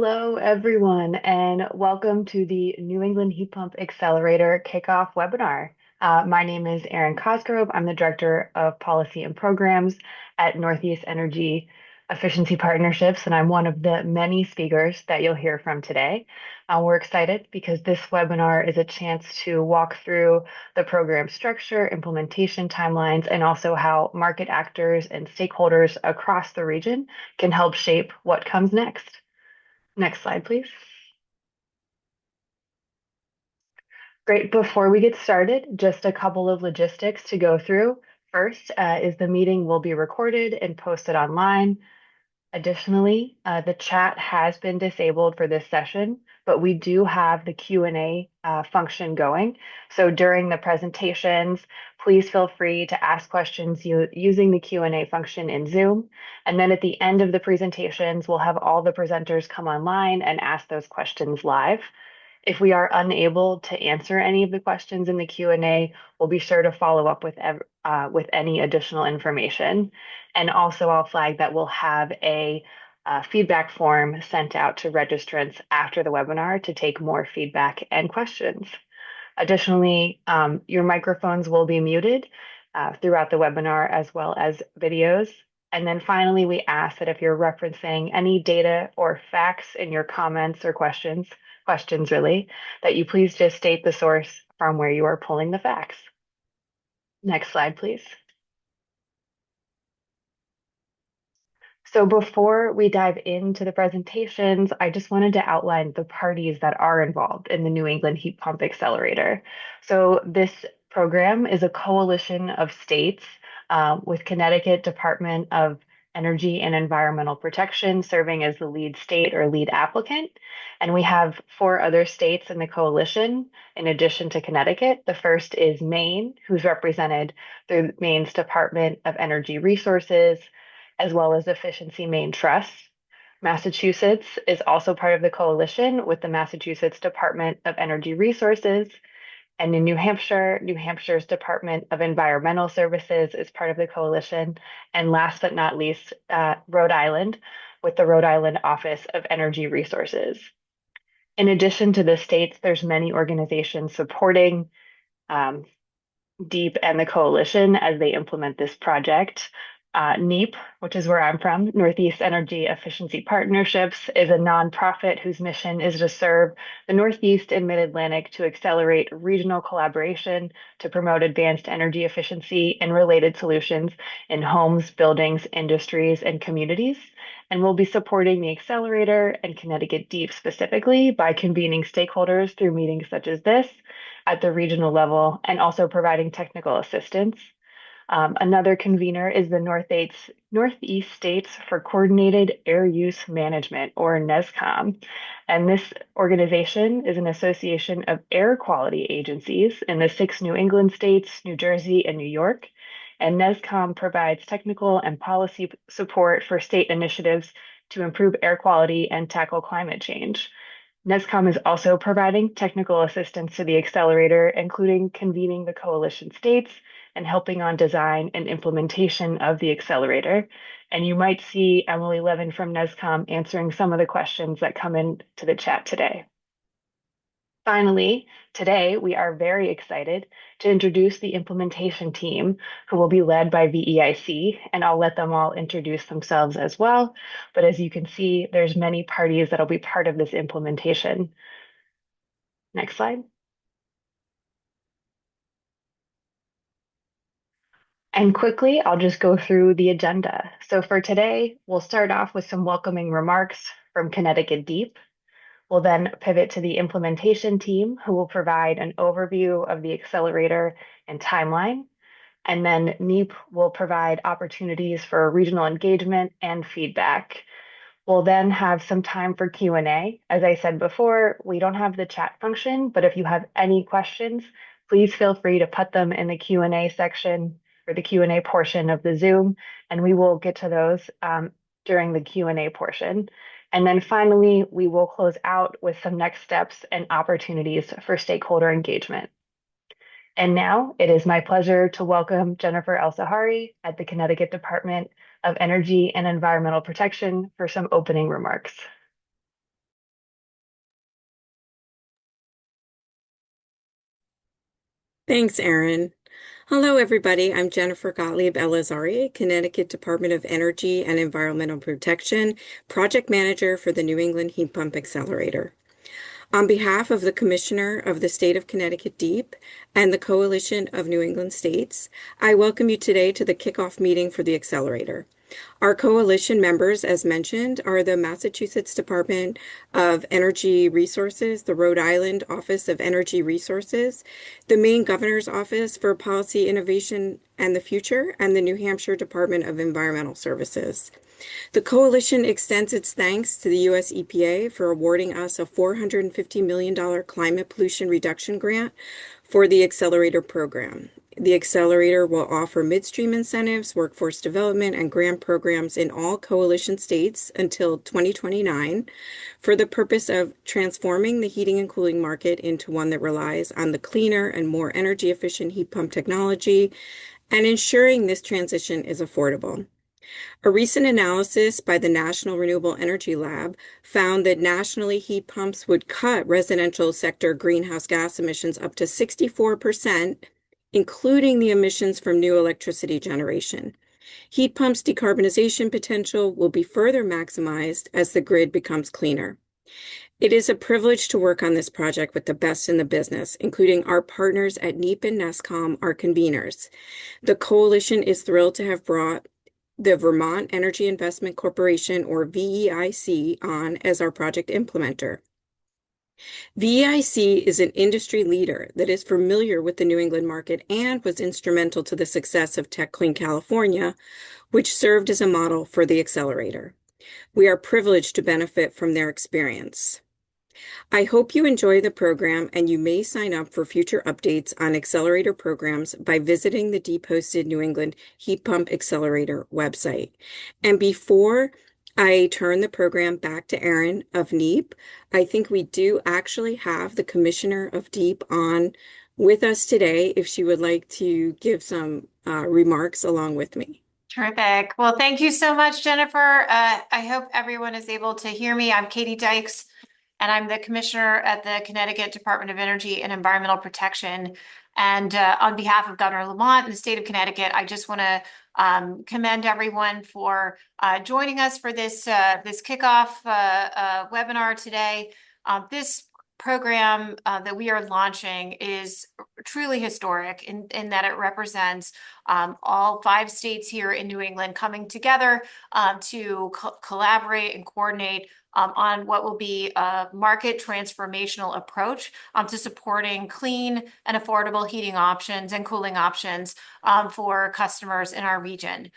Hello, everyone, and welcome to the New England Heat Pump Accelerator Kickoff webinar. My name is Erin Cosgrove. I'm the Director of Policy and Programs at Northeast Energy Efficiency Partnerships, and I'm one of the many speakers that you'll hear from today. We're excited because this webinar is a chance to walk through the program structure, implementation timelines, and also how market actors and stakeholders across the region can help shape what comes next. Next slide, please. Great. Before we get started, just a couple of logistics to go through. First, is the meeting will be recorded and posted online. Additionally, the chat has been disabled for this session, but we do have the Q&A function going. So during the presentations, please feel free to ask questions using the Q&A function in Zoom. And then at the end of the presentations, we'll have all the presenters come online and ask those questions live. If we are unable to answer any of the questions in the Q&A, we'll be sure to follow up with any additional information. And also I'll flag that we'll have a feedback form sent out to registrants after the webinar to take more feedback and questions. Additionally, your microphones will be muted throughout the webinar as well as videos. And then finally, we ask that if you're referencing any data or facts in your comments or questions really, that you please just state the source from where you are pulling the facts. Next slide, please. So before we dive into the presentations, I just wanted to outline the parties that are involved in the New England Heat Pump Accelerator. So this program is a coalition of states with Connecticut Department of Energy and Environmental Protection serving as the lead state or lead applicant. And we have four other states in the coalition in addition to Connecticut. The first is Maine, who's represented through Maine's Department of Energy Resources, as well as Efficiency Maine Trust. Massachusetts is also part of the coalition with the Massachusetts Department of Energy Resources. And in New Hampshire, New Hampshire's Department of Environmental Services is part of the coalition. And last but not least, Rhode Island with the Rhode Island Office of Energy Resources. In addition to the states, there's many organizations supporting DEEP and the coalition as they implement this project. NEEP, which is where I'm from, Northeast Energy Efficiency Partnerships, is a nonprofit whose mission is to serve the Northeast and Mid-Atlantic to accelerate regional collaboration to promote advanced energy efficiency and related solutions in homes, buildings, industries, and communities. And we'll be supporting the accelerator and Connecticut DEEP specifically by convening stakeholders through meetings such as this at the regional level and also providing technical assistance. Another convener is the Northeast States for Coordinated Air Use Management, or NESCOM. And this organization is an association of air quality agencies in the 6 New England states, New Jersey, and New York. And NESCOM provides technical and policy support for state initiatives to improve air quality and tackle climate change. NESCOM is also providing technical assistance to the accelerator, including convening the coalition states and helping on design and implementation of the accelerator. And you might see Emily Levin from NESCOM answering some of the questions that come into the chat today. Finally, today we are very excited to introduce the implementation team who will be led by VEIC, and I'll let them all introduce themselves as well. But as you can see, there's many parties that'll be part of this implementation. Next slide. And quickly, I'll just go through the agenda. So for today, we'll start off with some welcoming remarks from Connecticut DEEP. We'll then pivot to the implementation team, who will provide an overview of the accelerator and timeline. And then NEEP will provide opportunities for regional engagement and feedback. We'll then have some time for Q&A. As I said before, we don't have the chat function, but if you have any questions, please feel free to put them in the Q&A section or the Q&A portion of the Zoom, and we will get to those during the Q&A portion. And then finally, we will close out with some next steps and opportunities for stakeholder engagement. And now it is my pleasure to welcome Jennifer El-Sahari at the Connecticut Department of Energy and Environmental Protection for some opening remarks. Thanks, Erin. Hello, everybody. I'm Jennifer Gottlieb Elazari, Connecticut Department of Energy and Environmental Protection, Project Manager for the New England Heat Pump Accelerator. On behalf of the Commissioner of the State of Connecticut DEEP and the Coalition of New England States, I welcome you today to the kickoff meeting for the accelerator. Our coalition members, as mentioned, are the Massachusetts Department of Energy Resources, the Rhode Island Office of Energy Resources, the Maine Governor's Office for Policy Innovation and the Future, and the New Hampshire Department of Environmental Services. The coalition extends its thanks to the U.S. EPA for awarding us a $450 million climate pollution reduction grant for the Accelerator program. The Accelerator will offer midstream incentives, workforce development, and grant programs in all coalition states until 2029 for the purpose of transforming the heating and cooling market into one that relies on the cleaner and more energy efficient heat pump technology and ensuring this transition is affordable. A recent analysis by the National Renewable Energy Lab found that nationally heat pumps would cut residential sector greenhouse gas emissions up to 64%, including the emissions from new electricity generation. Heat pumps' decarbonization potential will be further maximized as the grid becomes cleaner. It is a privilege to work on this project with the best in the business, including our partners at NEEP and NESCOM, our conveners. The coalition is thrilled to have brought the Vermont Energy Investment Corporation, or VEIC, on as our project implementer. VEIC is an industry leader that is familiar with the New England market and was instrumental to the success of Tech Clean California, which served as a model for the accelerator. We are privileged to benefit from their experience. I hope you enjoy the program and you may sign up for future updates on accelerator programs by visiting the DEEP-hosted New England Heat Pump Accelerator website. And before I turn the program back to Erin of NEEP, I think we do actually have the Commissioner of DEEP on with us today if she would like to give some remarks along with me. Terrific. Well, thank you so much, Jennifer. I hope everyone is able to hear me. I'm Katie Dykes, and I'm the Commissioner at the Connecticut Department of Energy and Environmental Protection. And on behalf of Governor Lamont and the state of Connecticut, I just want to commend everyone for joining us for this kickoff webinar today. This program that we are launching is truly historic in that it represents all 5 states here in New England coming together to collaborate and coordinate on what will be a market transformational approach to supporting clean and affordable heating options and cooling options for customers in our region.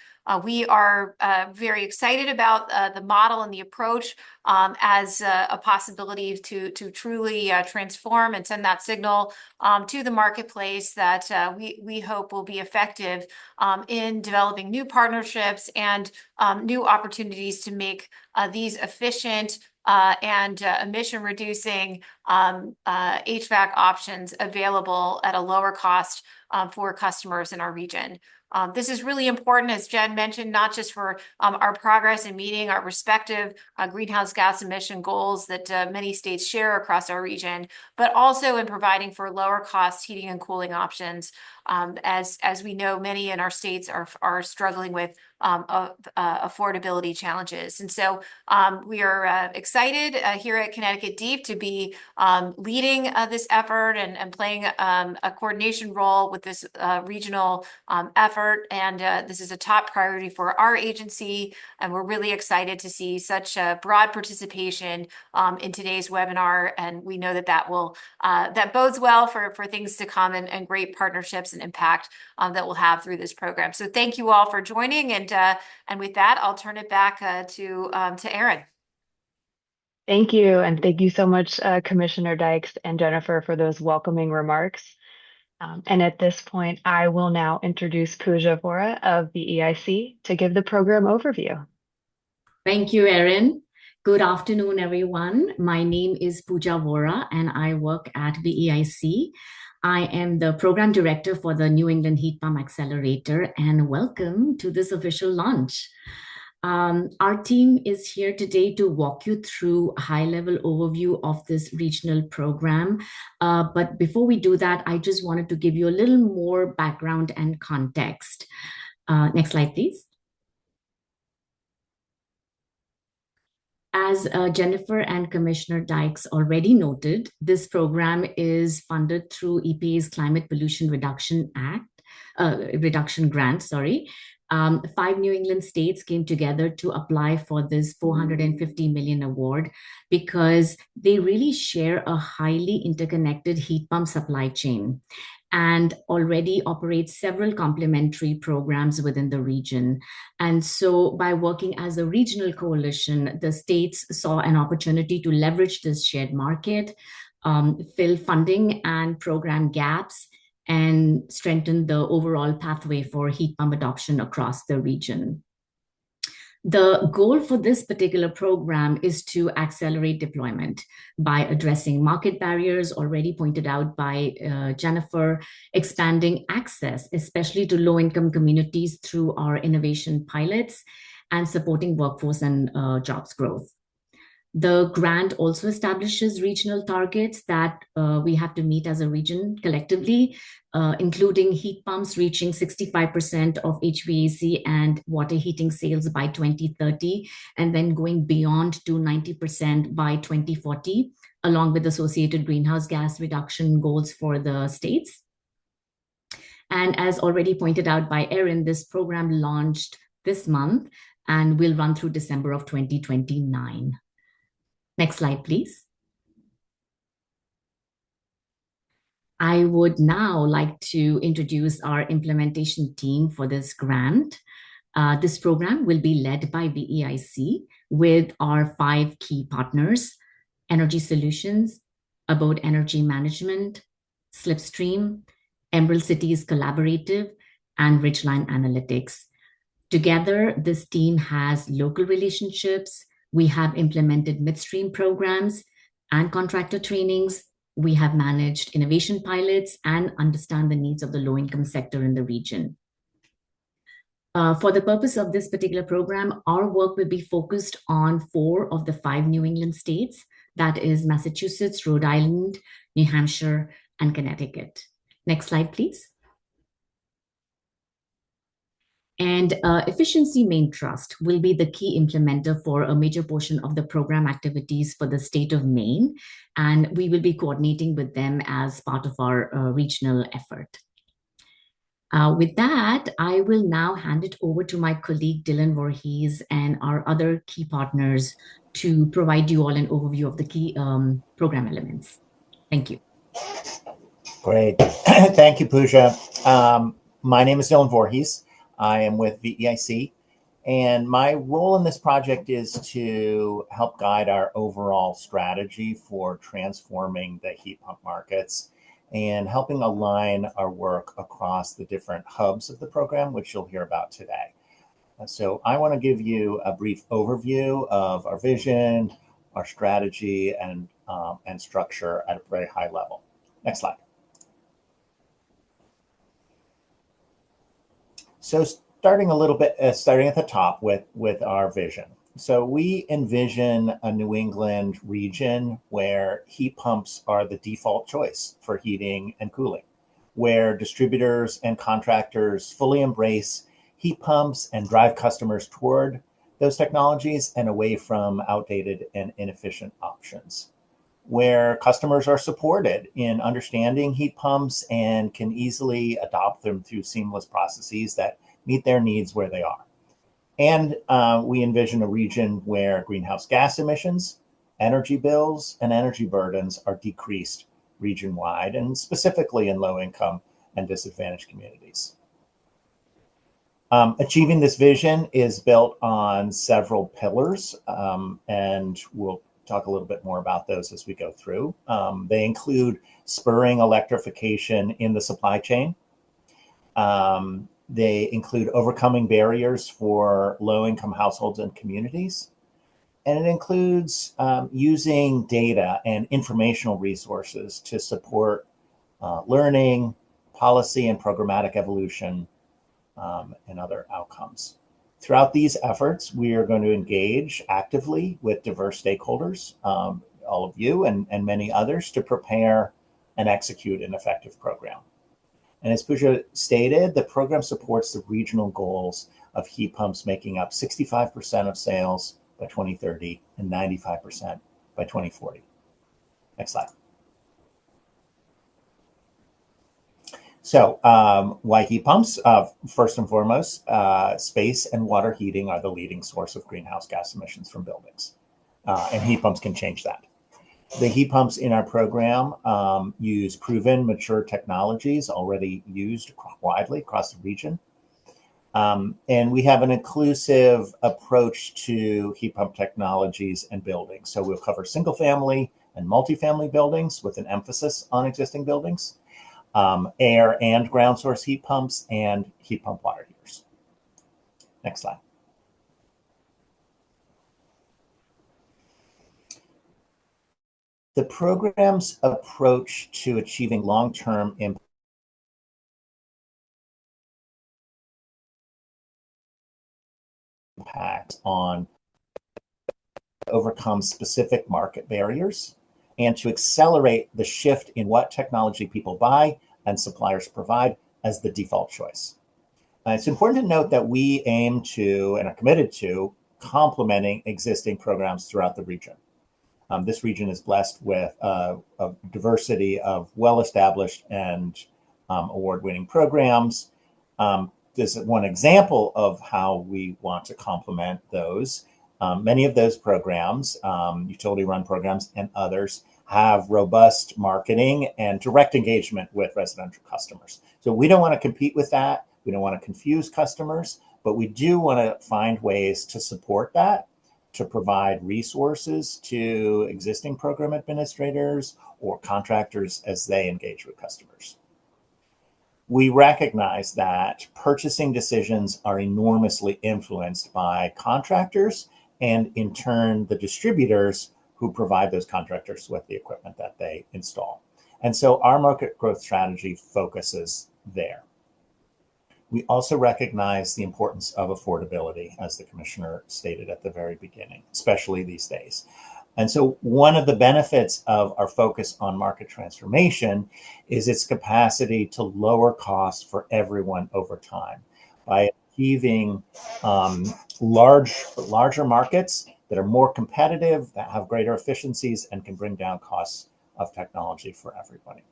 We are very excited about the model and the approach as a possibility to truly transform and send that signal to the marketplace that we hope will be effective in developing new partnerships and new opportunities to make these efficient and emission reducing HVAC options available at a lower cost for customers in our region. This is really important, as Jen mentioned, not just for our progress in meeting our respective greenhouse gas emission goals that many states share across our region, but also in providing for lower cost heating and cooling options. As we know, many in our states are struggling with affordability challenges. And so we are excited here at Connecticut DEEP to be leading this effort and playing a coordination role with this regional effort. And this is a top priority for our agency. And we're really excited to see such a broad participation in today's webinar. And we know that that bodes well for things to come and great partnerships and impact that we'll have through this program. So thank you all for joining. And with that, I'll turn it back to Erin. Thank you. And thank you so much, Commissioner Dykes and Jennifer, for those welcoming remarks. And at this point, I will now introduce Pooja Vora of the EIC to give the program overview. Thank you, Erin. Good afternoon, everyone. My name is Pooja Vora, and I work at the EIC. I am the program director for the New England Heat Pump Accelerator, and welcome to this official launch. Our team is here today to walk you through a high-level overview of this regional program. But before we do that, I just wanted to give you a little more background and context. Next slide, please. As Jennifer and Commissioner Dykes already noted, this program is funded through EPA's Climate Pollution Reduction Grant, sorry. 5 New England states came together to apply for this $450 million award because they really share a highly interconnected heat pump supply chain and already operate several complementary programs within the region. And so by working as a regional coalition, the states saw an opportunity to leverage this shared market, fill funding and program gaps, and strengthen the overall pathway for heat pump adoption across the region. The goal for this particular program is to accelerate deployment by addressing market barriers already pointed out by Jennifer, expanding access, especially to low-income communities through our innovation pilots, and supporting workforce and jobs growth. The grant also establishes regional targets that we have to meet as a region collectively, including heat pumps reaching 65% of HVAC and water heating sales by 2030, and then going beyond to 90% by 2040, along with associated greenhouse gas reduction goals for the states. And as already pointed out by Erin, this program launched this month and will run through December of 2029. Next slide, please. I would now like to introduce our implementation team for this grant. This program will be led by BEIC with our 5 key partners: Energy Solutions, Abode Energy Management, Slipstream, Emerald Cities Collaborative, and Ridgeline Analytics. Together, this team has local relationships. We have implemented midstream programs and contractor trainings. We have managed innovation pilots and understand the needs of the low-income sector in the region. For the purpose of this particular program, our work will be focused on 4 of the 5 New England states, that is Massachusetts, Rhode Island, New Hampshire, and Connecticut. Next slide, please. And Efficiency Maine Trust will be the key implementer for a major portion of the program activities for the state of Maine, and we will be coordinating with them as part of our regional effort. With that, I will now hand it over to my colleague Dylan Voorhees and our other key partners to provide you all an overview of the key program elements. Thank you. Great. Thank you, Pooja. My name is Dylan Voorhees. I am with VEIC, and my role in this project is to help guide our overall strategy for transforming the heat pump markets and helping align our work across the different hubs of the program, which you'll hear about today. So I want to give you a brief overview of our vision, our strategy, and structure at a very high level. Next slide. So starting a little bit, starting at the top with our vision. So we envision a New England region where heat pumps are the default choice for heating and cooling, where distributors and contractors fully embrace heat pumps and drive customers toward those technologies and away from outdated and inefficient options, where customers are supported in understanding heat pumps and can easily adopt them through seamless processes that meet their needs where they are. And we envision a region where greenhouse gas emissions, energy bills, and energy burdens are decreased region-wide, and specifically in low-income and disadvantaged communities. Achieving this vision is built on several pillars, and we'll talk a little bit more about those as we go through. They include spurring electrification in the supply chain. They include overcoming barriers for low-income households and communities. And it includes using data and informational resources to support learning, policy, and programmatic evolution, and other outcomes. Throughout these efforts, we are going to engage actively with diverse stakeholders, all of you and many others, to prepare and execute an effective program. And as Pooja stated, the program supports the regional goals of heat pumps making up 65% of sales by 2030 and 95% by 2040. Next slide. So why heat pumps? First and foremost, space and water heating are the leading source of greenhouse gas emissions from buildings. And heat pumps can change that. The heat pumps in our program use proven, mature technologies already used widely across the region. And we have an inclusive approach to heat pump technologies and buildings. So we'll cover single family and multifamily buildings with an emphasis on existing buildings, air and ground source heat pumps, and heat pump water heaters. Next slide. The program's approach to achieving long-term impact on overcome specific market barriers and to accelerate the shift in what technology people buy and suppliers provide as the default choice. It's important to note that we aim to and are committed to complementing existing programs throughout the region. This region is blessed with a diversity of well-established and award-winning programs. This is one example of how we want to complement those. Many of those programs, utility-run programs and others, have robust marketing and direct engagement with residential customers. So we don't want to compete with that. We don't want to confuse customers, but we do want to find ways to support that, to provide resources to existing program administrators or contractors as they engage with customers. We recognize that purchasing decisions are enormously influenced by contractors and in turn the distributors who provide those contractors with the equipment that they install. And so our market growth strategy focuses there. We also recognize the importance of affordability, as the commissioner stated at the very beginning, especially these days. And so one of the benefits of our focus on market transformation is its capacity to lower costs for everyone over time by achieving larger markets that are more competitive, that have greater efficiencies, and can bring down costs of technology for everybody.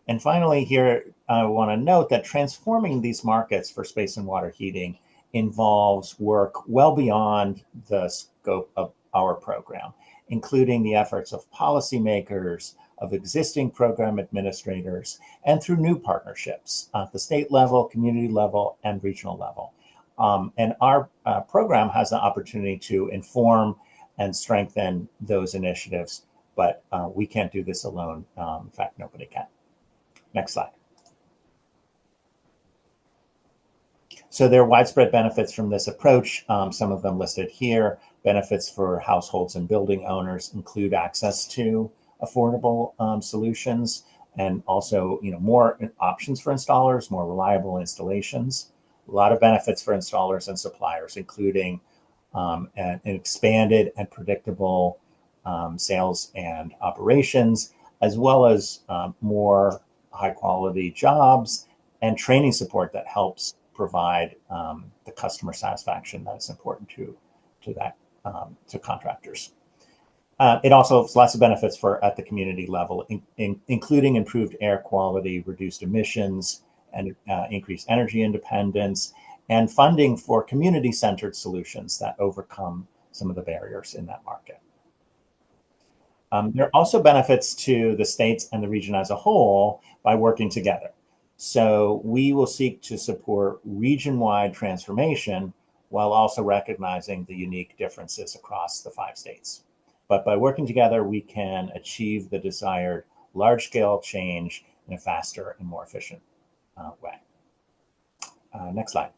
And finally, here, I want to note that transforming these markets for space and water heating involves work well beyond the scope of our program, including the efforts of policymakers, of existing program administrators, and through new partnerships at the state level, community level, and regional level. And our program has the opportunity to inform and strengthen those initiatives, but we can't do this alone. In fact, nobody can. Next slide. So there are widespread benefits from this approach. Some of them listed here. Benefits for households and building owners include access to affordable solutions, and also, more options for installers, more reliable installations. A lot of benefits for installers and suppliers, including an expanded and predictable sales and operations, as well as more high quality jobs and training support that helps provide the customer satisfaction that is important to contractors. It also has lots of benefits at the community level, including improved air quality, reduced emissions, and increased energy independence, and funding for community-centered solutions that overcome some of the barriers in that market. There are also benefits to the states and the region as a whole by working together. So we will seek to support region-wide transformation while also recognizing the unique differences across the 5 states. But by working together, we can achieve the desired large-scale change in a faster and more efficient way. Next slide.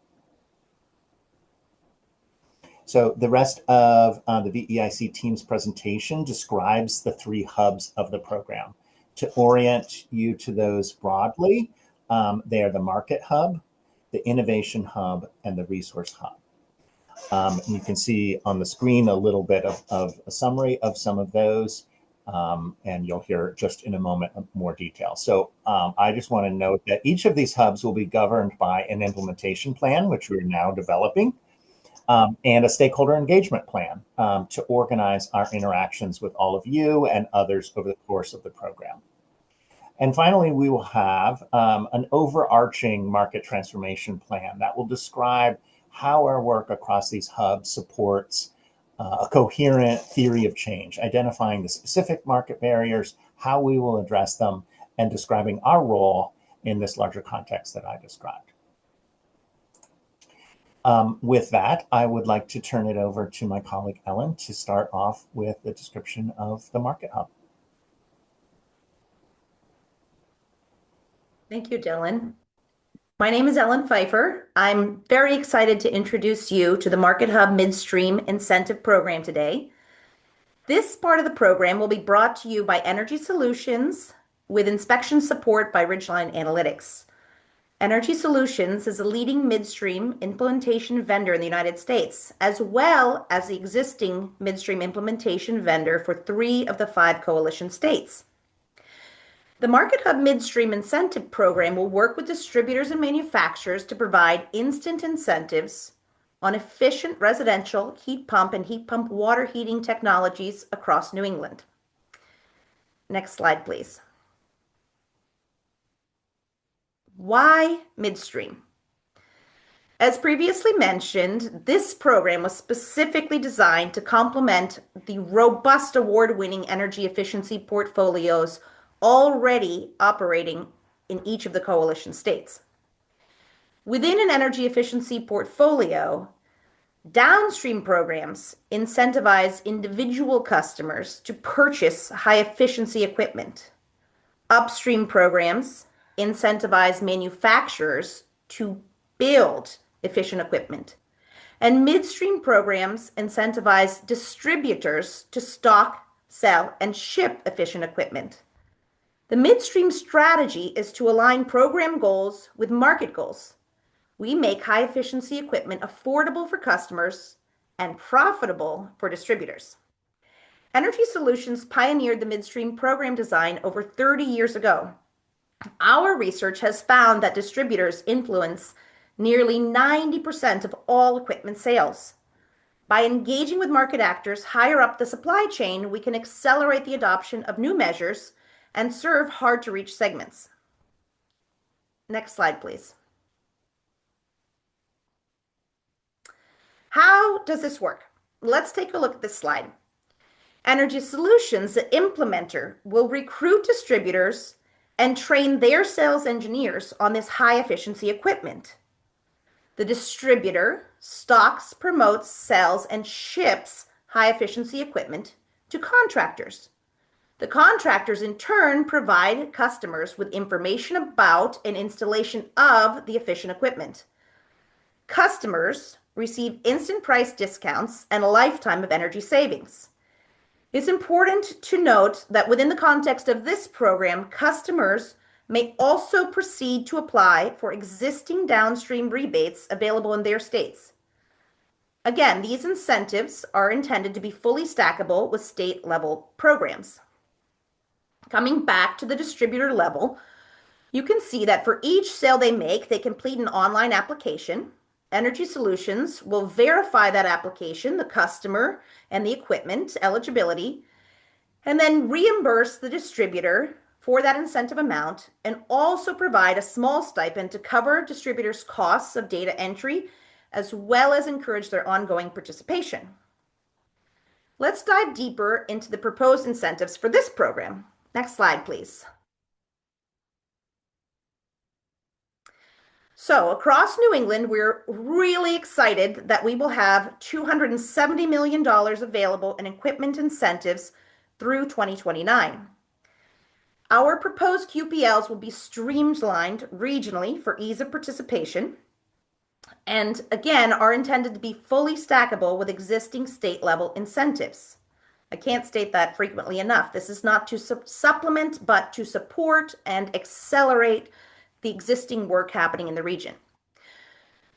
So the rest of the VEIC team's presentation describes the 3 hubs of the program. To orient you to those broadly, they are the market hub, the innovation hub, and the resource hub. And you can see on the screen a little bit of a summary of some of those. And you'll hear just in a moment more detail. So I just want to note that each of these hubs will be governed by an implementation plan, which we're now developing, and a stakeholder engagement plan to organize our interactions with all of you and others over the course of the program. And finally, we will have an overarching market transformation plan that will describe how our work across these hubs supports a coherent theory of change, identifying the specific market barriers, how we will address them, and describing our role in this larger context that I described. With that, I would like to turn it over to my colleague Ellen to start off with the description of the Market Hub. Thank you, Dylan. My name is Ellen Pfeiffer. I'm very excited to introduce you to the Market Hub Midstream Incentive Program today. This part of the program will be brought to you by Energy Solutions with inspection support by Ridgeline Analytics. Energy Solutions is a leading midstream implementation vendor in the United States, as well as the existing midstream implementation vendor for 3 of the 5 coalition states. The Market Hub Midstream Incentive Program will work with distributors and manufacturers to provide instant incentives on efficient residential heat pump and heat pump water heating technologies across New England. Next slide, please. Why midstream? As previously mentioned, this program was specifically designed to complement the robust award-winning energy efficiency portfolios already operating in each of the coalition states. Within an energy efficiency portfolio, downstream programs incentivize individual customers to purchase high-efficiency equipment. Upstream programs incentivize manufacturers to build efficient equipment. And midstream programs incentivize distributors to stock, sell, and ship efficient equipment. The midstream strategy is to align program goals with market goals. We make high-efficiency equipment affordable for customers and profitable for distributors. Energy Solutions pioneered the midstream program design over 30 years ago. Our research has found that distributors influence nearly 90% of all equipment sales. By engaging with market actors higher up the supply chain, we can accelerate the adoption of new measures and serve hard-to-reach segments. Next slide, please. How does this work? Let's take a look at this slide. Energy Solutions, the implementer, will recruit distributors and train their sales engineers on this high-efficiency equipment. The distributor stocks, promotes, sells, and ships high-efficiency equipment to contractors. The contractors, in turn, provide customers with information about and installation of the efficient equipment. Customers receive instant price discounts and a lifetime of energy savings. It's important to note that within the context of this program, customers may also proceed to apply for existing downstream rebates available in their states. Again, these incentives are intended to be fully stackable with state-level programs. Coming back to the distributor level, you can see that for each sale they make, they complete an online application. Energy Solutions will verify that application, the customer and the equipment eligibility, and then reimburse the distributor for that incentive amount and also provide a small stipend to cover distributors' costs of data entry, as well as encourage their ongoing participation. Let's dive deeper into the proposed incentives for this program. Next slide, please. So across New England, we're really excited that we will have $270 million available in equipment incentives through 2029. Our proposed QPLs will be streamlined regionally for ease of participation, and again, are intended to be fully stackable with existing state-level incentives. I can't state that frequently enough. This is not to supplement, but to support and accelerate the existing work happening in the region.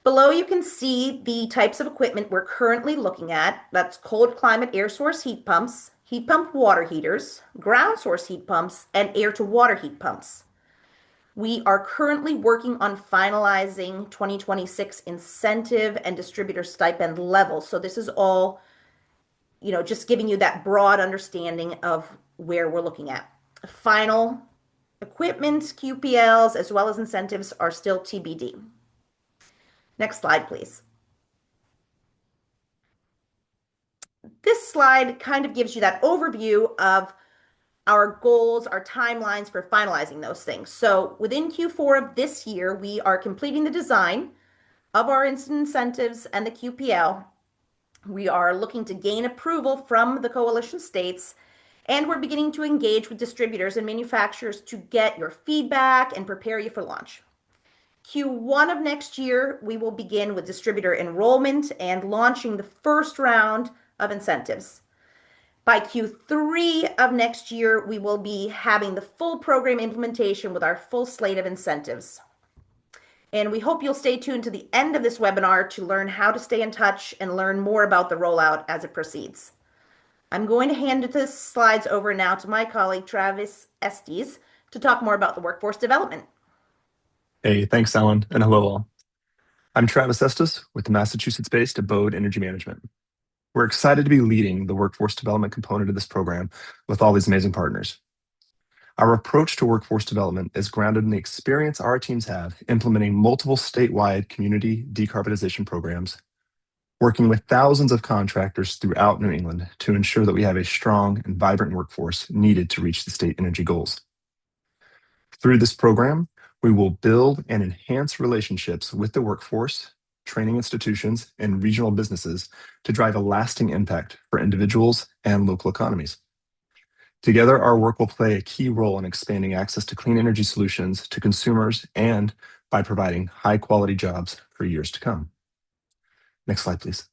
Below, you can see the types of equipment we're currently looking at. That's cold climate air source heat pumps, heat pump water heaters, ground source heat pumps, and air to water heat pumps. We are currently working on finalizing 2026 incentive and distributor stipend levels. So this is all, just giving you that broad understanding of where we're looking at. Final equipment, QPLs, as well as incentives are still TBD. Next slide, please. This slide kind of gives you that overview of our goals, our timelines for finalizing those things. So within Q4 of this year, we are completing the design of our instant incentives and the QPL. We are looking to gain approval from the coalition states, and we're beginning to engage with distributors and manufacturers to get your feedback and prepare you for launch. Q1 of next year, we will begin with distributor enrollment and launching the first round of incentives. By Q3 of next year, we will be having the full program implementation with our full slate of incentives. And we hope you'll stay tuned to the end of this webinar to learn how to stay in touch and learn more about the rollout as it proceeds. I'm going to hand the slides over now to my colleague, Travis Estes, to talk more about the workforce development. Hey, thanks, Ellen, and hello all. I'm Travis Estes with the Massachusetts-based Abode Energy Management. We're excited to be leading the workforce development component of this program with all these amazing partners. Our approach to workforce development is grounded in the experience our teams have implementing multiple statewide community decarbonization programs, working with thousands of contractors throughout New England to ensure that we have a strong and vibrant workforce needed to reach the state energy goals. Through this program, we will build and enhance relationships with the workforce, training institutions, and regional businesses to drive a lasting impact for individuals and local economies. Together, our work will play a key role in expanding access to clean energy solutions to consumers and by providing high-quality jobs for years to come. Next slide, please.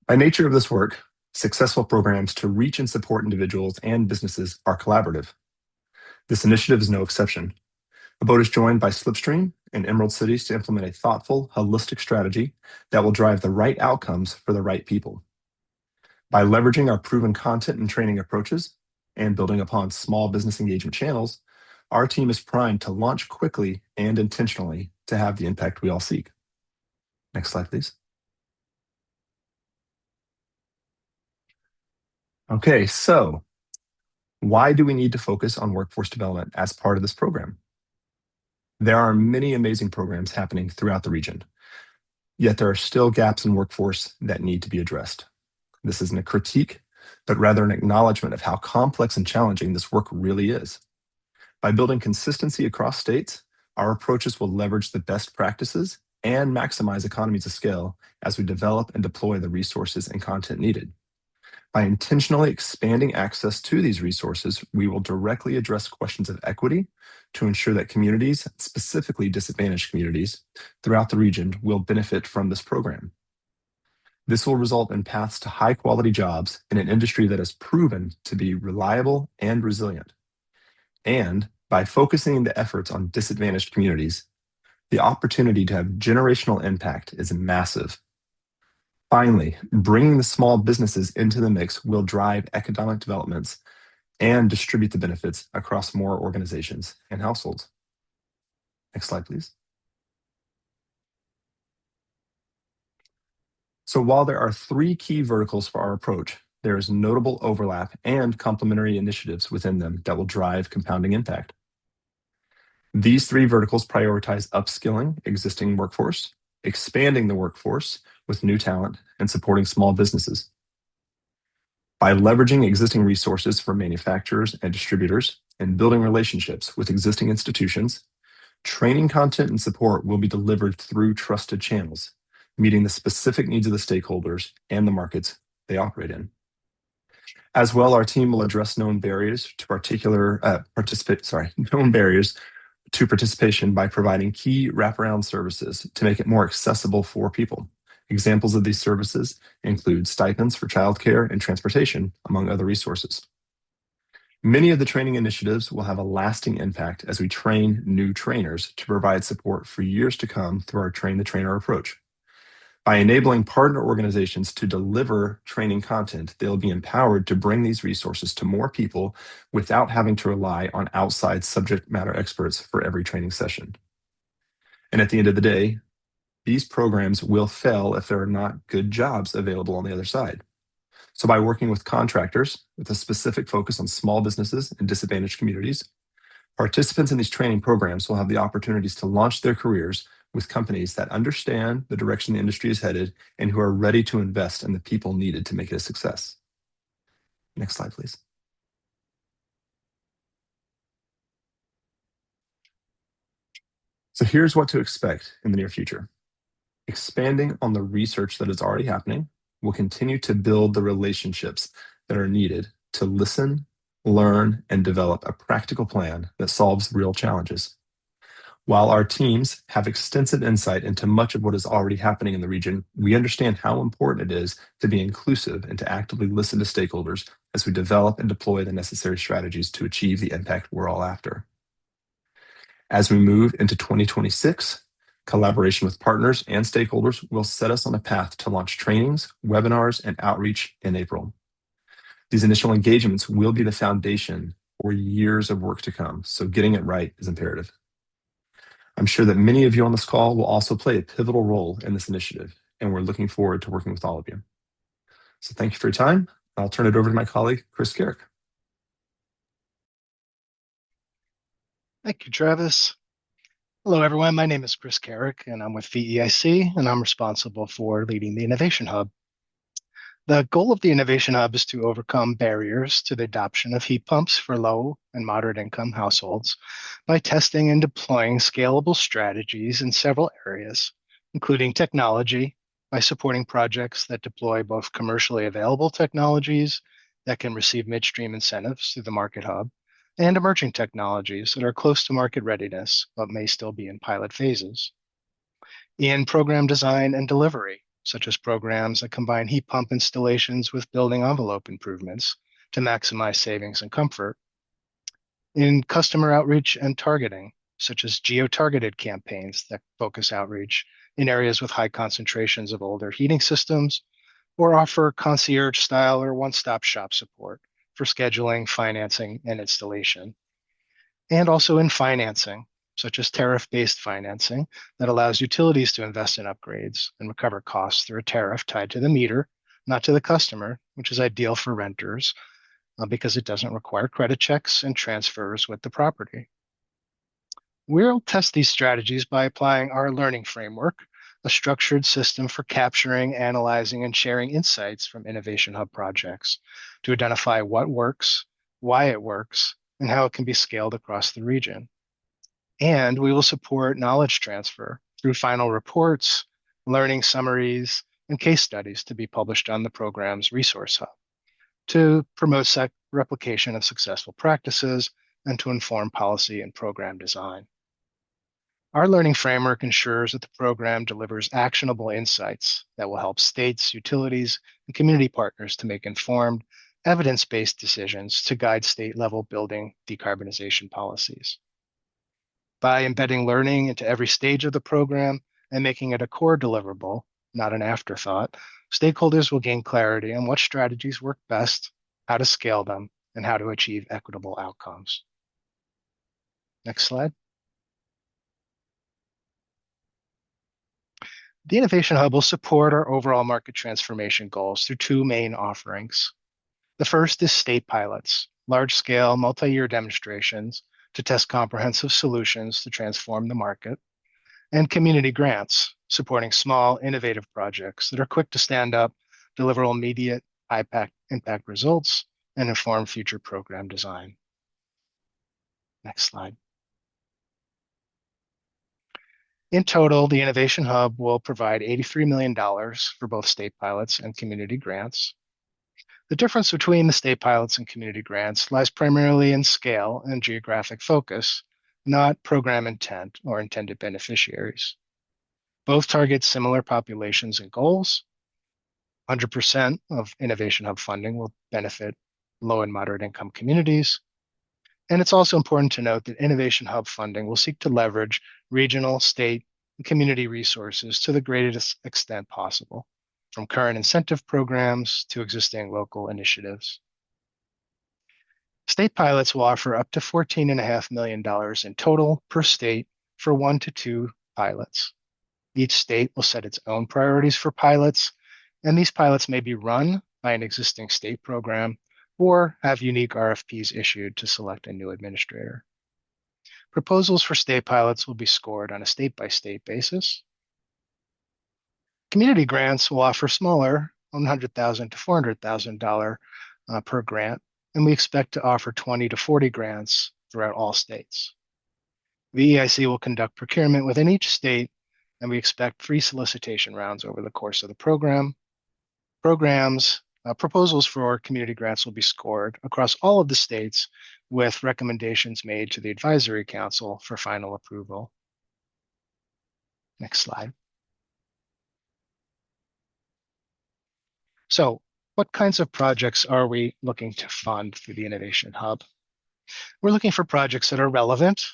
By nature of this work, successful programs to reach and support individuals and businesses are collaborative. This initiative is no exception. Abode is joined by Slipstream and Emerald Cities to implement a thoughtful, holistic strategy that will drive the right outcomes for the right people. By leveraging our proven content and training approaches and building upon small business engagement channels, our team is primed to launch quickly and intentionally to have the impact we all seek. Next slide, please. Okay, so why do we need to focus on workforce development as part of this program? There are many amazing programs happening throughout the region, yet there are still gaps in workforce that need to be addressed. This isn't a critique, but rather an acknowledgement of how complex and challenging this work really is. By building consistency across states, our approaches will leverage the best practices and maximize economies of scale as we develop and deploy the resources and content needed. By intentionally expanding access to these resources, we will directly address questions of equity to ensure that communities, specifically disadvantaged communities, throughout the region will benefit from this program. This will result in paths to high-quality jobs in an industry that is proven to be reliable and resilient. And by focusing the efforts on disadvantaged communities, the opportunity to have generational impact is massive. Finally, bringing the small businesses into the mix will drive economic developments and distribute the benefits across more organizations and households. Next slide, please. So while there are three key verticals for our approach, there is notable overlap and complementary initiatives within them that will drive compounding impact. These three verticals prioritize upskilling existing workforce, expanding the workforce with new talent, and supporting small businesses. By leveraging existing resources for manufacturers and distributors and building relationships with existing institutions, training content and support will be delivered through trusted channels, meeting the specific needs of the stakeholders and the markets they operate in. As well, our team will address known barriers to participation by providing key wraparound services to make it more accessible for people. Examples of these services include stipends for childcare and transportation, among other resources. Many of the training initiatives will have a lasting impact as we train new trainers to provide support for years to come through our Train the Trainer approach. By enabling partner organizations to deliver training content, they'll be empowered to bring these resources to more people without having to rely on outside subject matter experts for every training session. And at the end of the day, these programs will fail if there are not good jobs available on the other side. So by working with contractors with a specific focus on small businesses and disadvantaged communities, participants in these training programs will have the opportunities to launch their careers with companies that understand the direction the industry is headed and who are ready to invest in the people needed to make it a success. Next slide, please. So here's what to expect in the near future. Expanding on the research that is already happening, we'll continue to build the relationships that are needed to listen, learn, and develop a practical plan that solves real challenges. While our teams have extensive insight into much of what is already happening in the region, we understand how important it is to be inclusive and to actively listen to stakeholders as we develop and deploy the necessary strategies to achieve the impact we're all after. As we move into 2026, collaboration with partners and stakeholders will set us on a path to launch trainings, webinars, and outreach in April. These initial engagements will be the foundation for years of work to come, so getting it right is imperative. I'm sure that many of you on this call will also play a pivotal role in this initiative, and we're looking forward to working with all of you. So thank you for your time. I'll turn it over to my colleague, Chris Carrick. Thank you, Travis. Hello, everyone. My name is Chris Carrick, and I'm with VEIC, and I'm responsible for leading the Innovation Hub. The goal of the Innovation Hub is to overcome barriers to the adoption of heat pumps for low and moderate income households by testing and deploying scalable strategies in several areas, including technology, by supporting projects that deploy both commercially available technologies that can receive midstream incentives through the Market Hub, and emerging technologies that are close to market readiness but may still be in pilot phases. In program design and delivery, such as programs that combine heat pump installations with building envelope improvements to maximize savings and comfort. In customer outreach and targeting, such as geo-targeted campaigns that focus outreach in areas with high concentrations of older heating systems, or offer concierge style or one-stop shop support for scheduling, financing, and installation. And also in financing, such as tariff-based financing that allows utilities to invest in upgrades and recover costs through a tariff tied to the meter, not to the customer, which is ideal for renters because it doesn't require credit checks and transfers with the property. We'll test these strategies by applying our learning framework, a structured system for capturing, analyzing, and sharing insights from Innovation Hub projects to identify what works, why it works, and how it can be scaled across the region. And we will support knowledge transfer through final reports, learning summaries, and case studies to be published on the program's resource hub to promote replication of successful practices and to inform policy and program design. Our learning framework ensures that the program delivers actionable insights that will help states, utilities, and community partners to make informed, evidence-based decisions to guide state-level building decarbonization policies. By embedding learning into every stage of the program and making it a core deliverable, not an afterthought, stakeholders will gain clarity on what strategies work best, how to scale them, and how to achieve equitable outcomes. Next slide. The Innovation Hub will support our overall market transformation goals through two main offerings. The first is state pilots, large-scale, multi-year demonstrations to test comprehensive solutions to transform the market, and community grants, supporting small, innovative projects that are quick to stand up, deliver immediate impact results, and inform future program design. Next slide. In total, the Innovation Hub will provide $83 million for both state pilots and community grants. The difference between the state pilots and community grants lies primarily in scale and geographic focus, not program intent or intended beneficiaries. Both target similar populations and goals. 100% of Innovation Hub funding will benefit low and moderate income communities, And it's also important to note that Innovation Hub funding will seek to leverage regional, state, and community resources to the greatest extent possible, from current incentive programs to existing local initiatives. State pilots will offer up to $14.5 million in total per state for 1 to 2 pilots. Each state will set its own priorities for pilots, and these pilots may be run by an existing state program or have unique RFPs issued to select a new administrator. Proposals for state pilots will be scored on a state-by-state basis. Community grants will offer smaller, $100,000 to $400,000 per grant, and we expect to offer 20 to 40 grants throughout all states. The EIC will conduct procurement within each state, and we expect free solicitation rounds over the course of the program. Proposals for community grants will be scored across all of the states with recommendations made to the Advisory Council for final approval. Next slide. So, what kinds of projects are we looking to fund through the Innovation Hub? We're looking for projects that are relevant,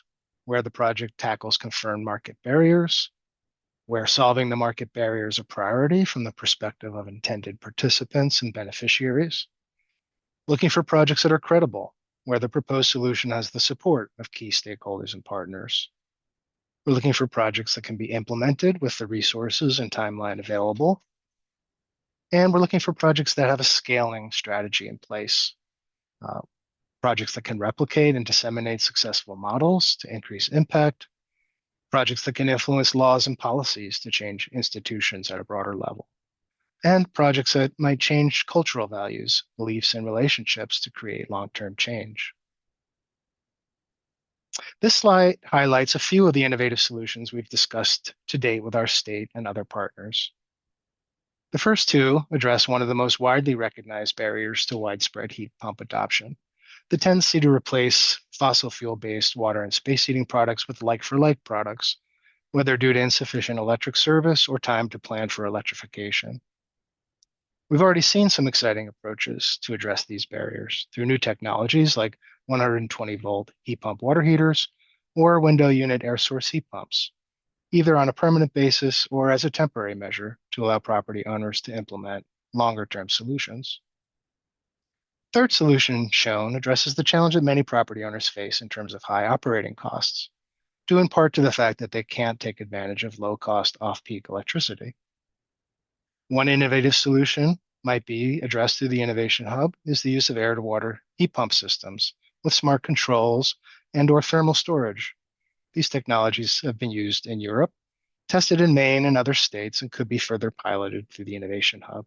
where the project tackles confirmed market barriers, where solving the market barrier is a priority from the perspective of intended participants and beneficiaries. Looking for projects that are credible, where the proposed solution has the support of key stakeholders and partners. We're looking for projects that can be implemented with the resources and timeline available. And we're looking for projects that have a scaling strategy in place. Projects that can replicate and disseminate successful models to increase impact. Projects that can influence laws and policies to change institutions at a broader level. And projects that might change cultural values, beliefs, and relationships to create long-term change. This slide highlights a few of the innovative solutions we've discussed to date with our state and other partners. The first two address one of the most widely recognized barriers to widespread heat pump adoption, the tendency to replace fossil fuel-based water and space heating products with like-for-like products, whether due to insufficient electric service or time to plan for electrification. We've already seen some exciting approaches to address these barriers through new technologies like 120-volt heat pump water heaters or window unit air source heat pumps, either on a permanent basis or as a temporary measure to allow property owners to implement longer-term solutions. Third solution shown addresses the challenge that many property owners face in terms of high operating costs, due in part to the fact that they can't take advantage of low-cost off-peak electricity. One innovative solution might be addressed through the Innovation Hub is the use of air-to-water heat pump systems with smart controls and/or thermal storage. These technologies have been used in Europe, tested in Maine and other states, and could be further piloted through the Innovation Hub.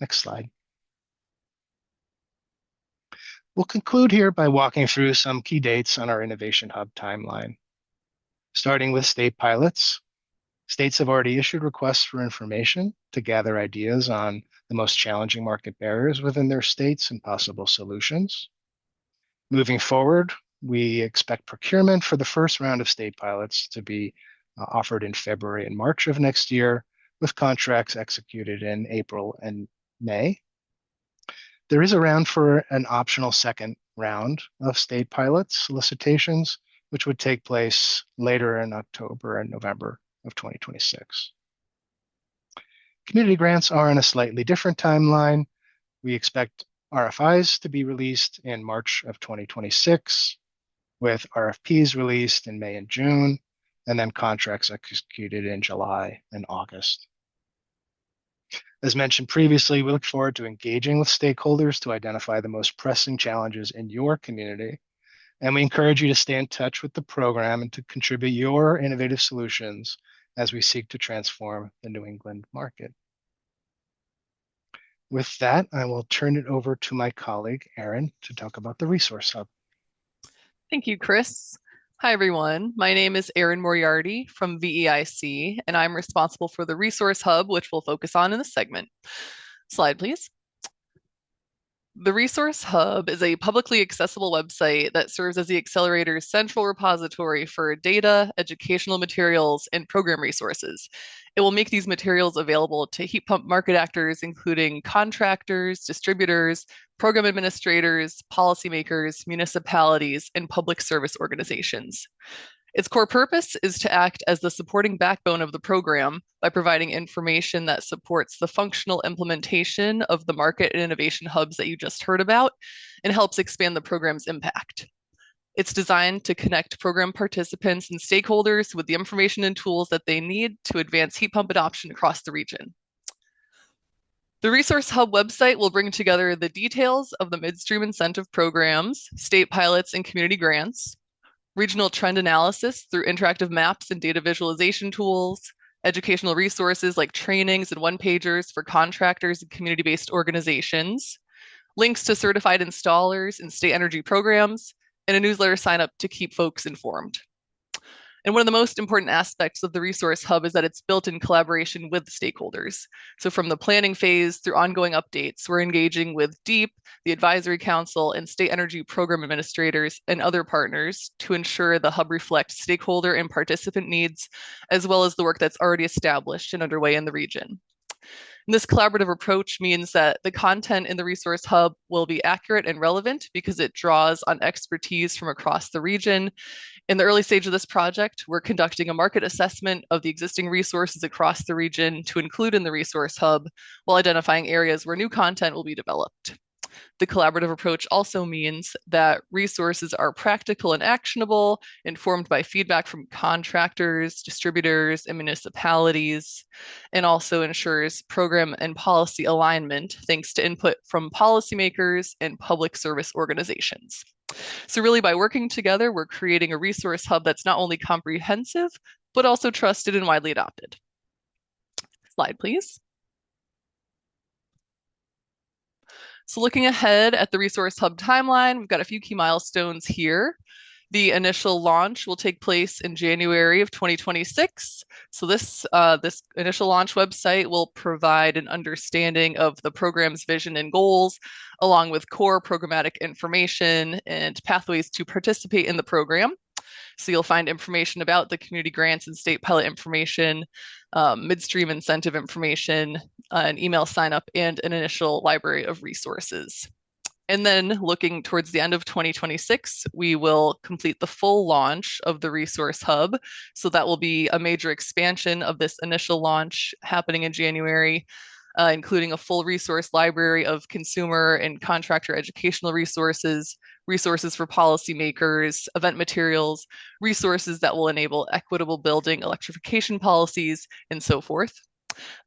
Next slide. We'll conclude here by walking through some key dates on our Innovation Hub timeline. Starting with state pilots, states have already issued requests for information to gather ideas on the most challenging market barriers within their states and possible solutions. Moving forward, we expect procurement for the first round of state pilots to be offered in February and March of next year, with contracts executed in April and May. There is a round for an optional second round of state pilot solicitations, which would take place later in October and November of 2026. Community grants are on a slightly different timeline. We expect RFIs to be released in March of 2026, with RFPs released in May and June, and then contracts executed in July and August. As mentioned previously, we look forward to engaging with stakeholders to identify the most pressing challenges in your community, and we encourage you to stay in touch with the program and to contribute your innovative solutions as we seek to transform the New England market. With that, I will turn it over to my colleague, Erin, to talk about the Resource Hub. Thank you, Chris. Hi, everyone. My name is Erin Moriarty from VEIC, and I'm responsible for the Resource Hub, which we'll focus on in this segment. Slide, please. The Resource Hub is a publicly accessible website that serves as the accelerator's central repository for data, educational materials, and program resources. It will make these materials available to heat pump market actors, including contractors, distributors, program administrators, policymakers, municipalities, and public service organizations. Its core purpose is to act as the supporting backbone of the program by providing information that supports the functional implementation of the market and innovation hubs that you just heard about and helps expand the program's impact. It's designed to connect program participants and stakeholders with the information and tools that they need to advance heat pump adoption across the region. The Resource Hub website will bring together the details of the midstream incentive programs, state pilots, and community grants, regional trend analysis through interactive maps and data visualization tools, educational resources like trainings and one-pagers for contractors and community-based organizations, links to certified installers and state energy programs, and a newsletter sign-up to keep folks informed. And one of the most important aspects of the Resource Hub is that it's built in collaboration with stakeholders. So from the planning phase through ongoing updates, we're engaging with DEEP, the Advisory Council, and state energy program administrators and other partners to ensure the hub reflects stakeholder and participant needs, as well as the work that's already established and underway in the region. And this collaborative approach means that the content in the Resource Hub will be accurate and relevant because it draws on expertise from across the region. In the early stage of this project, we're conducting a market assessment of the existing resources across the region to include in the Resource Hub while identifying areas where new content will be developed. The collaborative approach also means that resources are practical and actionable, informed by feedback from contractors, distributors, and municipalities, and also ensures program and policy alignment thanks to input from policymakers and public service organizations. So really by working together, we're creating a resource hub that's not only comprehensive, but also trusted and widely adopted. Slide, please. So looking ahead at the Resource Hub timeline, we've got a few key milestones here. The initial launch will take place in January of 2026. So this initial launch website will provide an understanding of the program's vision and goals, along with core programmatic information and pathways to participate in the program. So you'll find information about the community grants and state pilot information, midstream incentive information, an email sign up, and an initial library of resources. And then looking towards the end of 2026, we will complete the full launch of the Resource Hub. So that will be a major expansion of this initial launch happening in January, including a full resource library of consumer and contractor educational resources, resources for policymakers, event materials, resources that will enable equitable building, electrification policies, and so forth.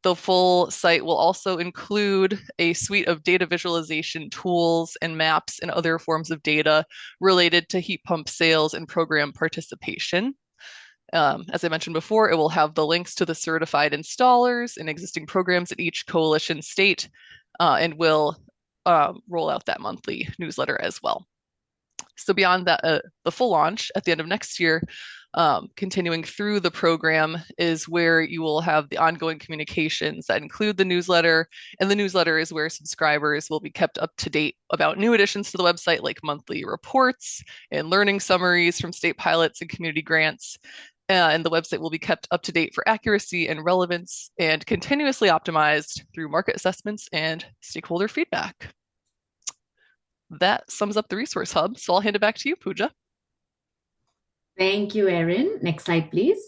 The full site will also include a suite of data visualization tools and maps and other forms of data related to heat pump sales and program participation. As I mentioned before, it will have the links to the certified installers and existing programs at each coalition state, and will roll out that monthly newsletter as well. So beyond that, the full launch at the end of next year, continuing through the program is where you will have the ongoing communications that include the newsletter, and the newsletter is where subscribers will be kept up to date about new additions to the website, like monthly reports and learning summaries from state pilots and community grants. And the website will be kept up to date for accuracy and relevance and continuously optimized through market assessments and stakeholder feedback. That sums up the Resource Hub. So I'll hand it back to you, Pooja. Thank you, Erin. Next slide, please.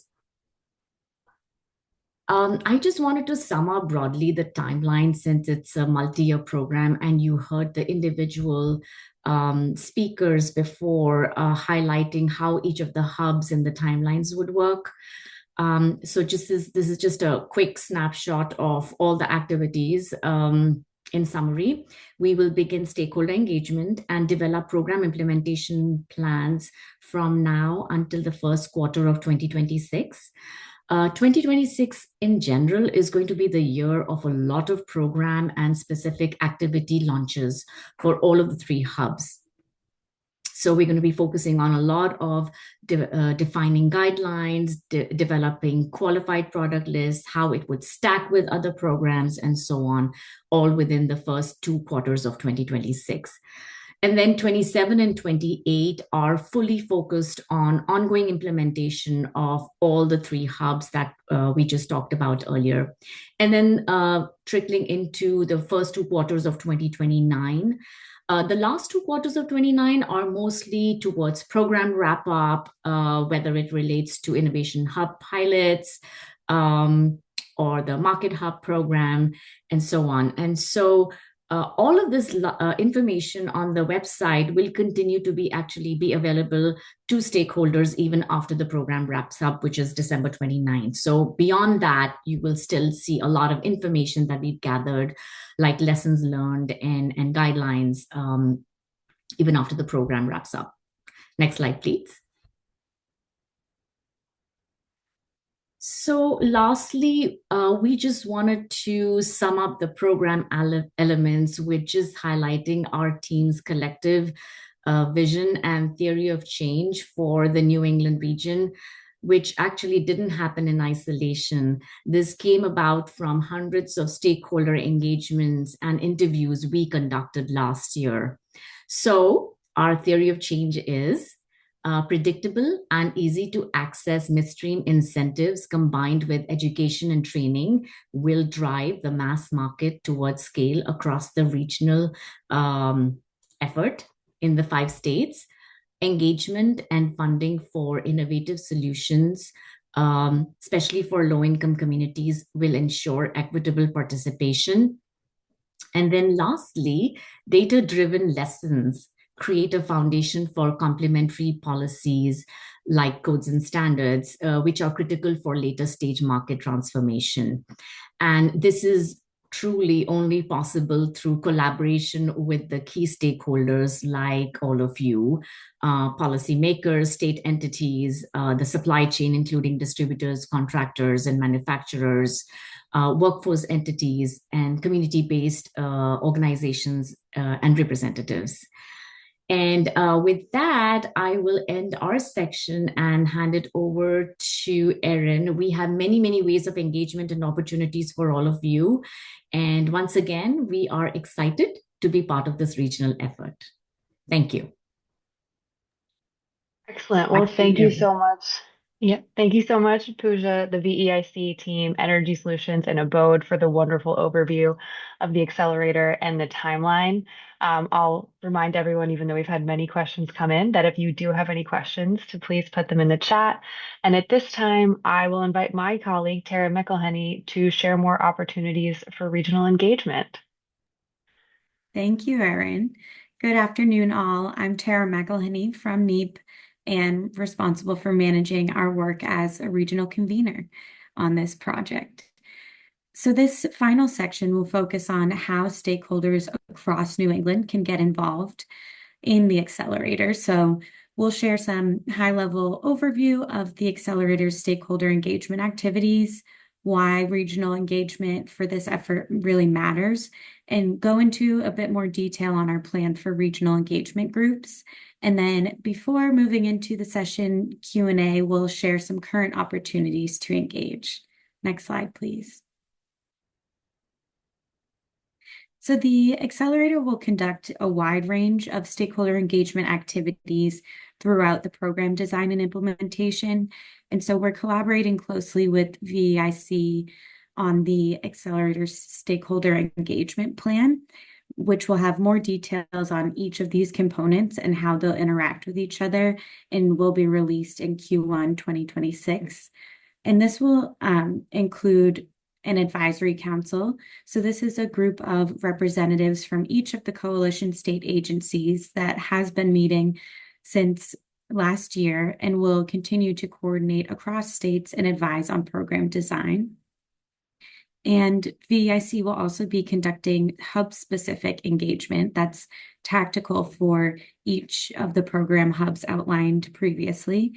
I just wanted to sum up broadly the timeline since it's a multi-year program and you heard the individual speakers before highlighting how each of the hubs and the timelines would work. So this is just a quick snapshot of all the activities. In summary, we will begin stakeholder engagement and develop program implementation plans from now until the first quarter of 2026. 2026 in general is going to be the year of a lot of program and specific activity launches for all of the three hubs. So we're going to be focusing on a lot of defining guidelines, developing qualified product lists, how it would stack with other programs, and so on, all within the first 2 quarters of 2026. And then 27 and 28 are fully focused on ongoing implementation of all the 3 hubs that we just talked about earlier. And then trickling into the first 2 quarters of 2029. The last 2 quarters of 29 are mostly towards program wrap up, whether it relates to Innovation Hub pilots or the Market Hub program, and so on. And so all of this information on the website will continue to be available to stakeholders even after the program wraps up, which is December 29th. So beyond that, you will still see a lot of information that we've gathered, like lessons learned and guidelines, even after the program wraps up. Next slide, please. So lastly, we just wanted to sum up the program elements with just highlighting our team's collective vision and theory of change for the New England region, which actually didn't happen in isolation. This came about from hundreds of stakeholder engagements and interviews we conducted last year. So our theory of change is predictable and easy to access midstream incentives combined with education and training will drive the mass market towards scale across the regional effort in the 5 states. Engagement and funding for innovative solutions, especially for low-income communities, will ensure equitable participation. And then lastly, data-driven lessons create a foundation for complementary policies like codes and standards, which are critical for later stage market transformation. And this is truly only possible through collaboration with the key stakeholders like all of you, policymakers, state entities, the supply chain, including distributors, contractors, and manufacturers, workforce entities, and community-based organizations and representatives. And with that, I will end our section and hand it over to Erin. We have many, many ways of engagement and opportunities for all of you. And once again, we are excited to be part of this regional effort. Thank you. Excellent. Well, thank you so much. Yeah, thank you so much, Pooja, the VEIC team, Energy Solutions, and Abode for the wonderful overview of the accelerator and the timeline. I'll remind everyone, even though we've had many questions come in, that if you do have any questions, to please put them in the chat. And at this time, I will invite my colleague, Tara McElhenney, to share more opportunities for regional engagement. Thank you, Erin. Good afternoon, all. I'm Tara McElhenney from NEAP and responsible for managing our work as a regional convener on this project. So this final section will focus on how stakeholders across New England can get involved in the accelerator. So we'll share some high-level overview of the accelerator's stakeholder engagement activities, why regional engagement for this effort really matters, and go into a bit more detail on our plan for regional engagement groups. And then before moving into the session Q&A, we'll share some current opportunities to engage. Next slide, please. So the accelerator will conduct a wide range of stakeholder engagement activities throughout the program design and implementation. And so we're collaborating closely with VEIC on the accelerator's stakeholder engagement plan, which will have more details on each of these components and how they'll interact with each other, and will be released in Q1 2026. And this will include an advisory council. So this is a group of representatives from each of the coalition state agencies that has been meeting since last year and will continue to coordinate across states and advise on program design. And VEIC will also be conducting hub-specific engagement that's tactical for each of the program hubs outlined previously.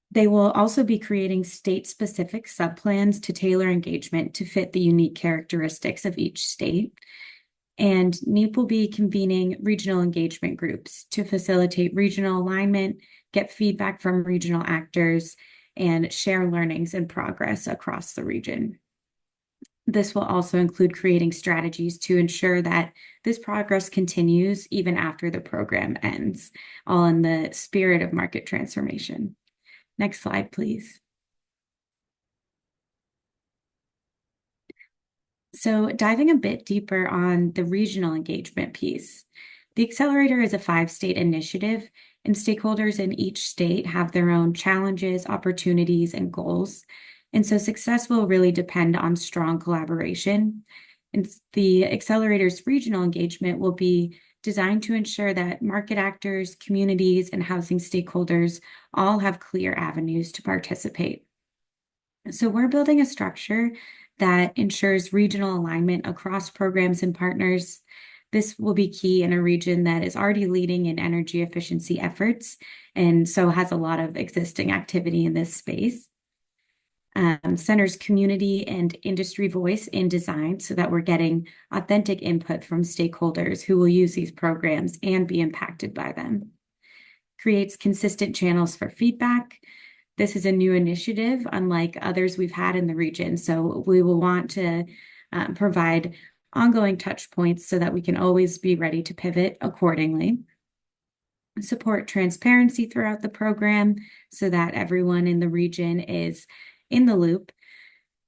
They will also be creating state-specific subplans to tailor engagement to fit the unique characteristics of each state. And NEEP will be convening regional engagement groups to facilitate regional alignment, get feedback from regional actors, and share learnings and progress across the region. This will also include creating strategies to ensure that this progress continues even after the program ends, all in the spirit of market transformation. Next slide, please. So diving a bit deeper on the regional engagement piece, the Accelerator is a 5-state initiative, and stakeholders in each state have their own challenges, opportunities, and goals. And so success will really depend on strong collaboration. And the Accelerator's regional engagement will be designed to ensure that market actors, communities, and housing stakeholders all have clear avenues to participate. So we're building a structure that ensures regional alignment across programs and partners. This will be key in a region that is already leading in energy efficiency efforts and so has a lot of existing activity in this space. Centers community and industry voice in design so that we're getting authentic input from stakeholders who will use these programs and be impacted by them. Creates consistent channels for feedback. This is a new initiative, unlike others we've had in the region. So we will want to provide ongoing touch points so that we can always be ready to pivot accordingly. Support transparency throughout the program so that everyone in the region is in the loop,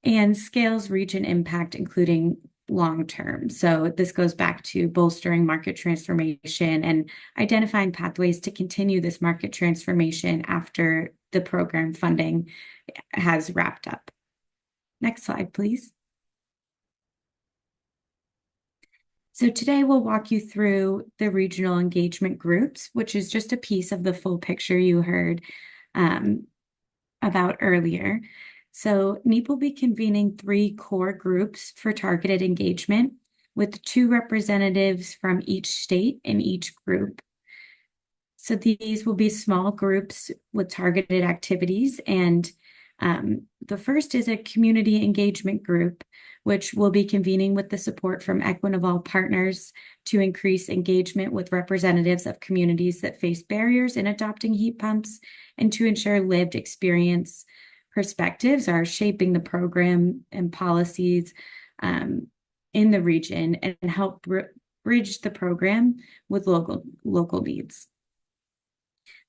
and scales region impact, including long-term. So this goes back to bolstering market transformation and identifying pathways to continue this market transformation after the program funding has wrapped up. Next slide, please. So today we'll walk you through the regional engagement groups, which is just a piece of the full picture you heard about earlier. So NEEP will be convening 3 core groups for targeted engagement with 2 representatives from each state in each group. So these will be small groups with targeted activities. And the first is a community engagement group, which will be convening with the support from Equinol partners to increase engagement with representatives of communities that face barriers in adopting heat pumps and to ensure lived experience perspectives are shaping the program and policies in the region and help bridge the program with local needs.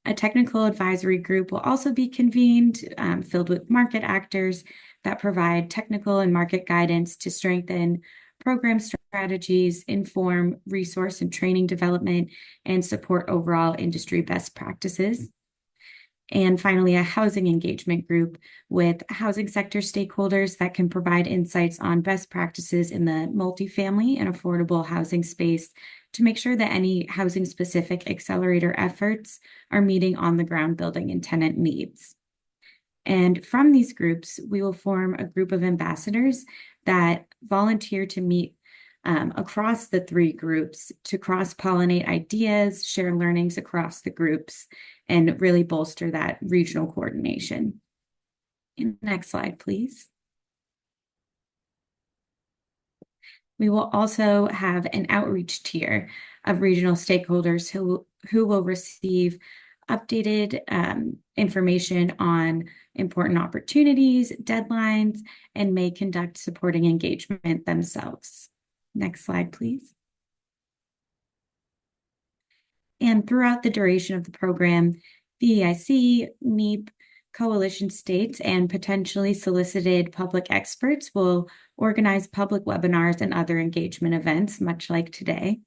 A technical advisory group will also be convened, filled with market actors that provide technical and market guidance to strengthen program strategies, inform resource and training development, and support overall industry best practices. And finally, a housing engagement group with housing sector stakeholders that can provide insights on best practices in the multifamily and affordable housing space to make sure that any housing-specific accelerator efforts are meeting on-the-ground building and tenant needs. And from these groups, we will form a group of ambassadors that volunteer to meet across the 3 groups to cross-pollinate ideas, share learnings across the groups, and really bolster that regional coordination. Next slide, please. We will also have an outreach tier of regional stakeholders who will receive updated information on important opportunities, deadlines, and may conduct supporting engagement themselves. Next slide, please. And throughout the duration of the program, VEIC, NEEP, coalition states, and potentially solicited public experts will organize public webinars and other engagement events, much like today.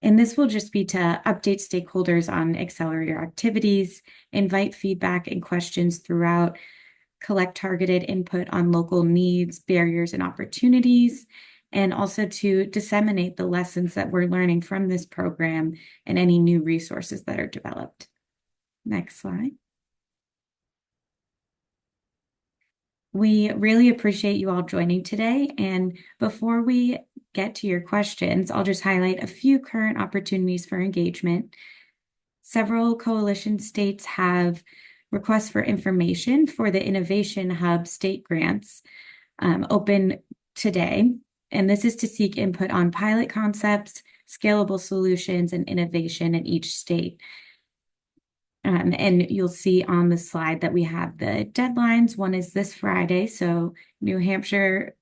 And this will just be to update stakeholders on accelerator activities, invite feedback and questions throughout, collect targeted input on local needs, barriers, and opportunities, and also to disseminate the lessons that we're learning from this program and any new resources that are developed. Next slide. We really appreciate you all joining today. And before we get to your questions, I'll just highlight a few current opportunities for engagement. Several coalition states have requests for information for the Innovation Hub state grants open today. And this is to seek input on pilot concepts, scalable solutions, and innovation in each state. And you'll see on the slide that we have the deadlines. One is this Friday, so New Hampshireers,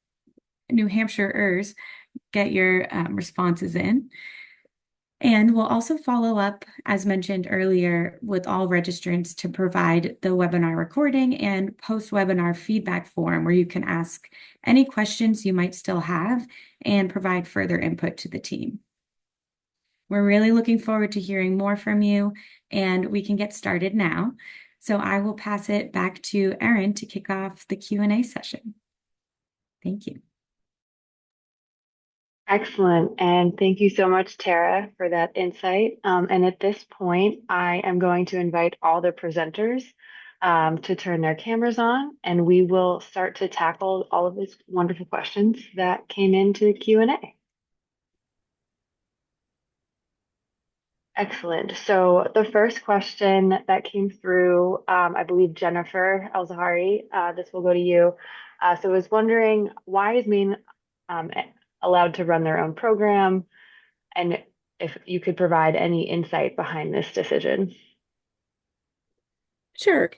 get your responses in. And we'll also follow up, as mentioned earlier, with all registrants to provide the webinar recording and post-webinar feedback form where you can ask any questions you might still have and provide further input to the team. We're really looking forward to hearing more from you, and we can get started now. So I will pass it back to Erin to kick off the Q&A session. Thank you. Excellent. And thank you so much, Tara, for that insight. And at this point, I am going to invite all the presenters to turn their cameras on, and we will start to tackle all of these wonderful questions that came into the Q&A. Excellent. So the first question that came through, I believe Jennifer El-Zahari, this will go to you. So I was wondering, why is Maine allowed to run their own program? And if you could provide any insight behind this decision. Sure.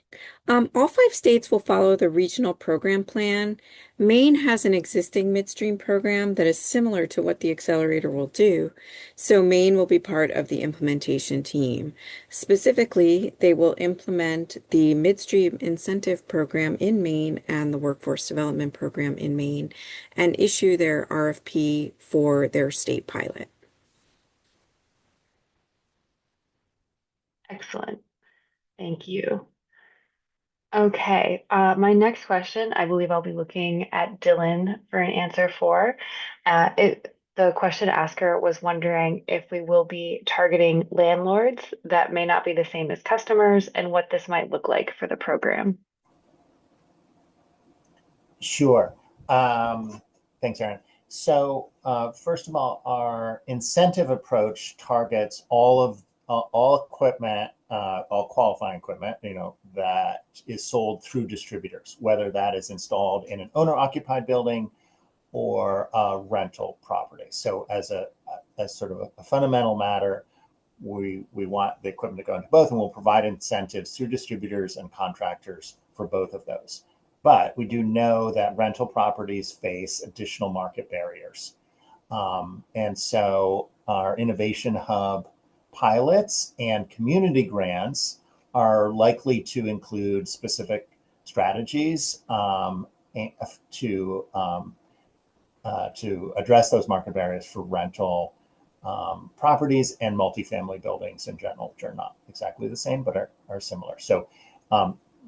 All 5 states will follow the regional program plan. Maine has an existing midstream program that is similar to what the accelerator will do, so Maine will be part of the implementation team. Specifically, they will implement the midstream incentive program in Maine and the workforce development program in Maine and issue their RFP for their state pilot. Excellent. Thank you. Okay, my next question, I believe I'll be looking at Dylan for an answer for. The question asker was wondering if we will be targeting landlords that may not be the same as customers and what this might look like for the program. Sure. Thanks, Erin. So first of all, our incentive approach targets all equipment, all qualifying equipment, that is sold through distributors, whether that is installed in an owner-occupied building or a rental property. So as sort of a fundamental matter, we want the equipment to go into both, and we'll provide incentives through distributors and contractors for both of those. But we do know that rental properties face additional market barriers. And so our Innovation Hub pilots and community grants are likely to include specific strategies to address those market barriers for rental properties and multifamily buildings in general, which are not exactly the same, but are similar. So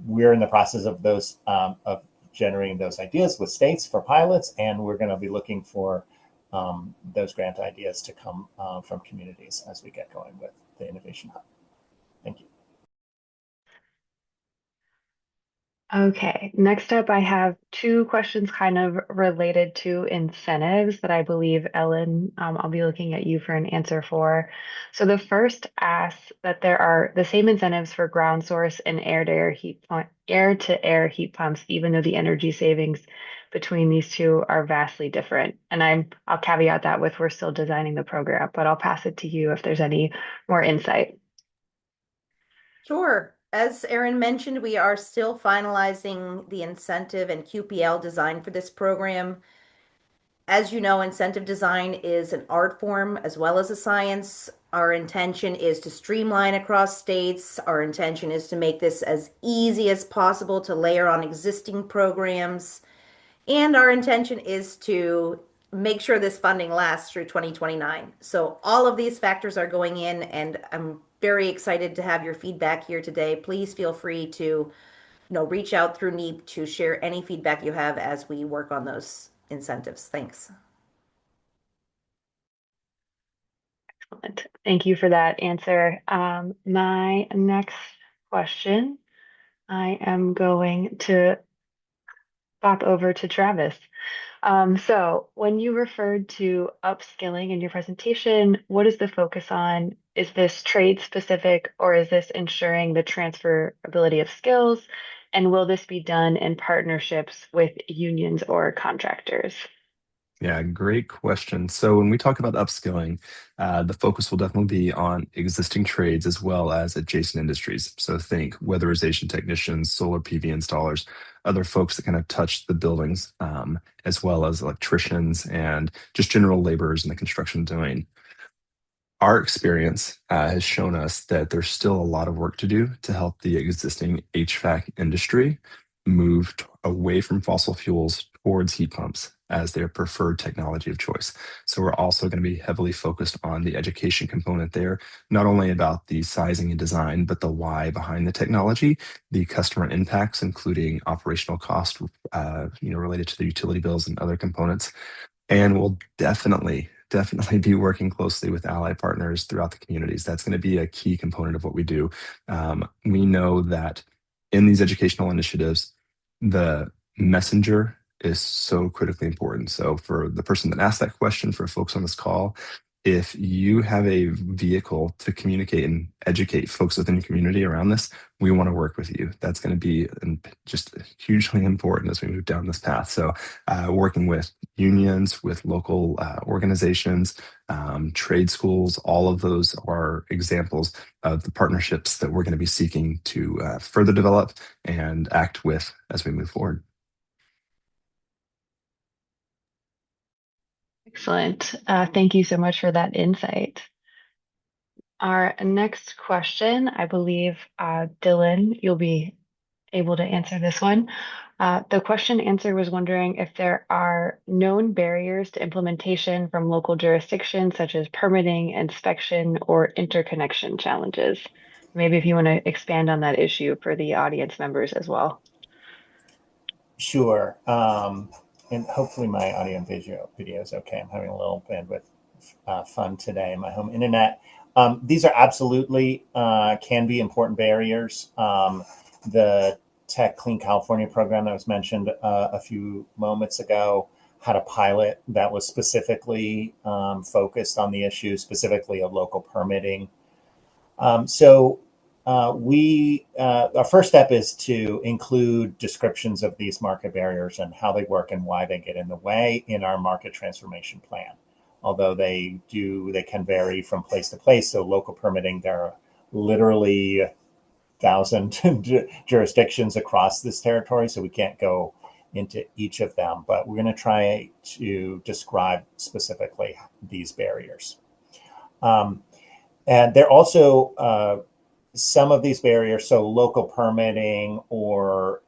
we're in the process of of generating those ideas with states for pilots, and we're going to be looking for those grant ideas to come from communities as we get going with the Innovation Hub. Thank you. Okay, next up, I have 2 questions kind of related to incentives that I believe, Ellen, I'll be looking at you for an answer for. So the first asks that there are the same incentives for ground source and air-to-air heat pumps, even though the energy savings between these two are vastly different. And I'll caveat that with we're still designing the program, but I'll pass it to you if there's any more insight. Sure. As Erin mentioned, we are still finalizing the incentive and QPL design for this program. As you know, incentive design is an art form as well as a science. Our intention is to streamline across states. Our intention is to make this as easy as possible to layer on existing programs. And our intention is to make sure this funding lasts through 2029. So all of these factors are going in, and I'm very excited to have your feedback here today. Please feel free to reach out through NEEP to share any feedback you have as we work on those incentives. Thanks. Excellent. Thank you for that answer. My next question, I am going to pop over to Travis. So when you referred to upskilling in your presentation, what is the focus on? Is this trade specific, or is this ensuring the transferability of skills? And will this be done in partnerships with unions or contractors? Yeah, great question. So when we talk about upskilling, the focus will definitely be on existing trades as well as adjacent industries. So think weatherization technicians, solar PV installers, other folks that kind of touch the buildings, as well as electricians and just general laborers in the construction domain. Our experience has shown us that there's still a lot of work to do to help the existing HVAC industry move away from fossil fuels towards heat pumps as their preferred technology of choice. So we're also going to be heavily focused on the education component there, not only about the sizing and design, but the why behind the technology, the customer impacts, including operational cost, related to the utility bills and other components. And we'll definitely be working closely with ally partners throughout the communities. That's going to be a key component of what we do. We know that in these educational initiatives, the messenger is so critically important. So for the person that asked that question, for folks on this call, if you have a vehicle to communicate and educate folks within your community around this, we want to work with you. That's going to be just hugely important as we move down this path. So working with unions, with local organizations, trade schools, all of those are examples of the partnerships that we're going to be seeking to further develop and act with as we move forward. Excellent. Thank you so much for that insight. Our next question, I believe, Dylan, you'll be able to answer this one. The question answer was wondering if there are known barriers to implementation from local jurisdictions, such as permitting, inspection, or interconnection challenges. Maybe if you want to expand on that issue for the audience members as well. Sure. And hopefully my audio and video is okay. I'm having a little bandwidth fun today in my home internet. These are absolutely can be important barriers. The Tech Clean California program that was mentioned a few moments ago had a pilot that was specifically focused on the issue, specifically of local permitting. Our first step is to include descriptions of these market barriers and how they work and why they get in the way in our market transformation plan. Although they can vary from place to place. So local permitting, there are literally 1,000 jurisdictions across this territory, so we can't go into each of them, but we're going to try to describe specifically these barriers. And there are also some of these barriers, so local permitting or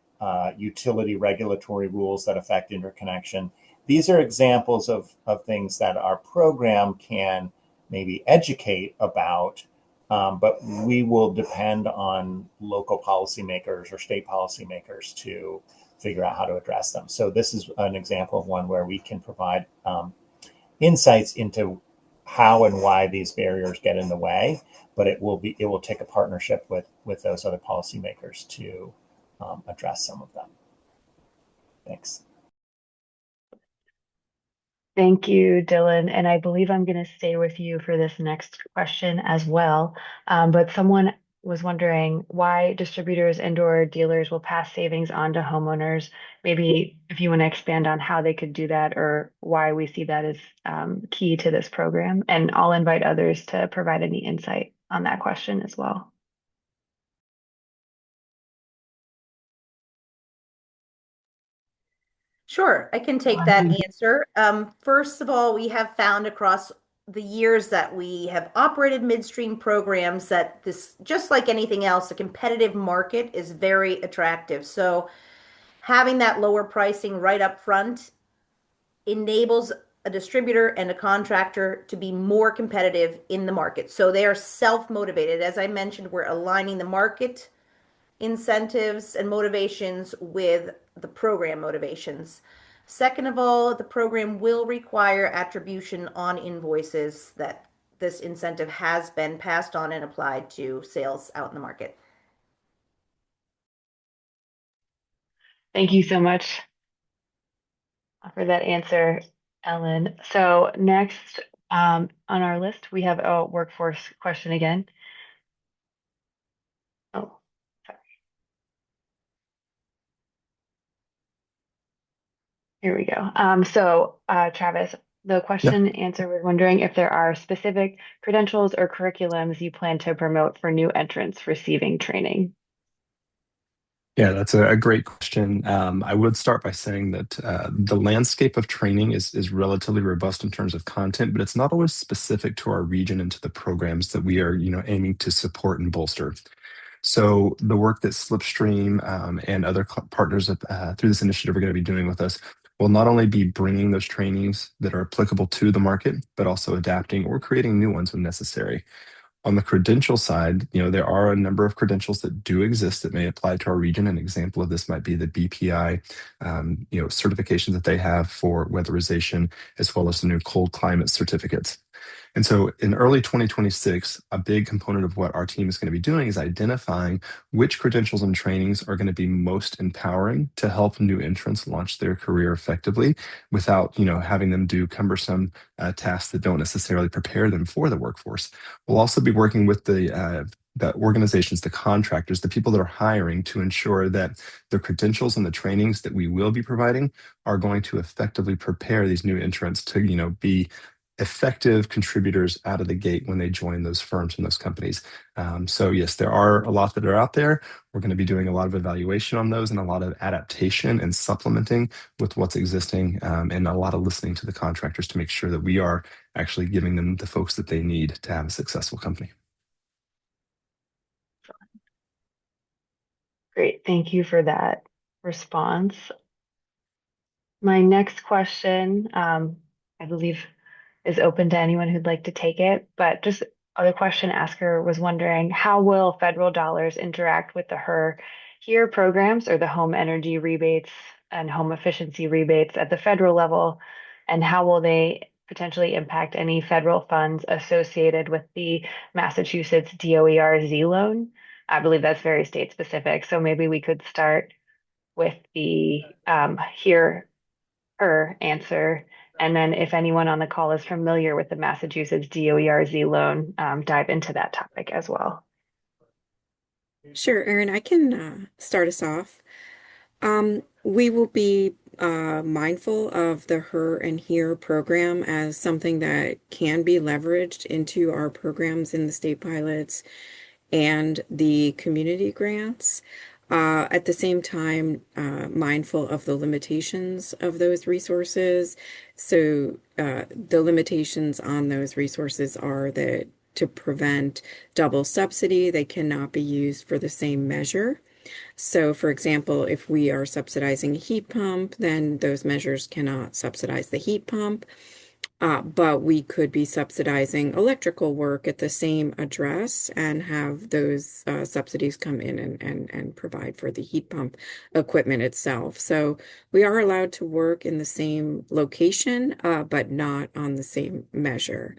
utility regulatory rules that affect interconnection. These are examples of things that our program can maybe educate about, but we will depend on local policymakers or state policymakers to figure out how to address them. So this is an example of one where we can provide insights into how and why these barriers get in the way, but it will take a partnership with those other policymakers to address some of them. Thanks. Thank you, Dylan. And I believe I'm going to stay with you for this next question as well. But someone was wondering why distributors and/or dealers will pass savings on to homeowners. Maybe if you want to expand on how they could do that or why we see that as key to this program. And I'll invite others to provide any insight on that question as well. Sure, I can take that answer. First of all, we have found across the years that we have operated midstream programs that this, just like anything else, a competitive market is very attractive. So having that lower pricing right up front enables a distributor and a contractor to be more competitive in the market. So they are self-motivated. As I mentioned, we're aligning the market incentives and motivations with the program motivations. Second of all, the program will require attribution on invoices that this incentive has been passed on and applied to sales out in the market. Thank you so much for that answer, Ellen. So next on our list, we have a workforce question again. Oh, sorry. Here we go. Travis, the Yeah. question answer was wondering if there are specific credentials or curriculums you plan to promote for new entrants receiving training. Yeah, that's a great question. I would start by saying that the landscape of training is relatively robust in terms of content, but it's not always specific to our region and to the programs that we are, aiming to support and bolster. So the work that Slipstream and other partners through this initiative are going to be doing with us will not only be bringing those trainings that are applicable to the market, but also adapting or creating new ones when necessary. On the credential side, there are a number of credentials that do exist that may apply to our region. An example of this might be the BPI, certifications that they have for weatherization, as well as the new cold climate certificates. And so in early 2026, a big component of what our team is going to be doing is identifying which credentials and trainings are going to be most empowering to help new entrants launch their career effectively without, having them do cumbersome tasks that don't necessarily prepare them for the workforce. We'll also be working with the organizations, the contractors, the people that are hiring to ensure that the credentials and the trainings that we will be providing are going to effectively prepare these new entrants to, be effective contributors out of the gate when they join those firms and those companies. So yes, there are a lot that are out there. We're going to be doing a lot of evaluation on those and a lot of adaptation and supplementing with what's existing, and a lot of listening to the contractors to make sure that we are actually giving them the folks that they need to have a successful company. Great, thank you for that response. My next question, I believe, is open to anyone who'd like to take it, but just the question asker was wondering, how will federal dollars interact with the HERE programs or the home energy rebates and home efficiency rebates at the federal level, and how will they potentially impact any federal funds associated with the Massachusetts DOER Z loan? I believe that's very state specific, so maybe we could start with the her answer. And then if anyone on the call is familiar with the Massachusetts DOER-Z loan, dive into that topic as well. Sure, Erin, I can start us off. We will be mindful of the HER and HERE program as something that can be leveraged into our programs in the state pilots and the community grants. At the same time, mindful of the limitations of those resources. So the limitations on those resources are that to prevent double subsidy, they cannot be used for the same measure. So, for example, if we are subsidizing a heat pump, then those measures cannot subsidize the heat pump. But we could be subsidizing electrical work at the same address and have those subsidies come in and provide for the heat pump equipment itself. So we are allowed to work in the same location, but not on the same measure.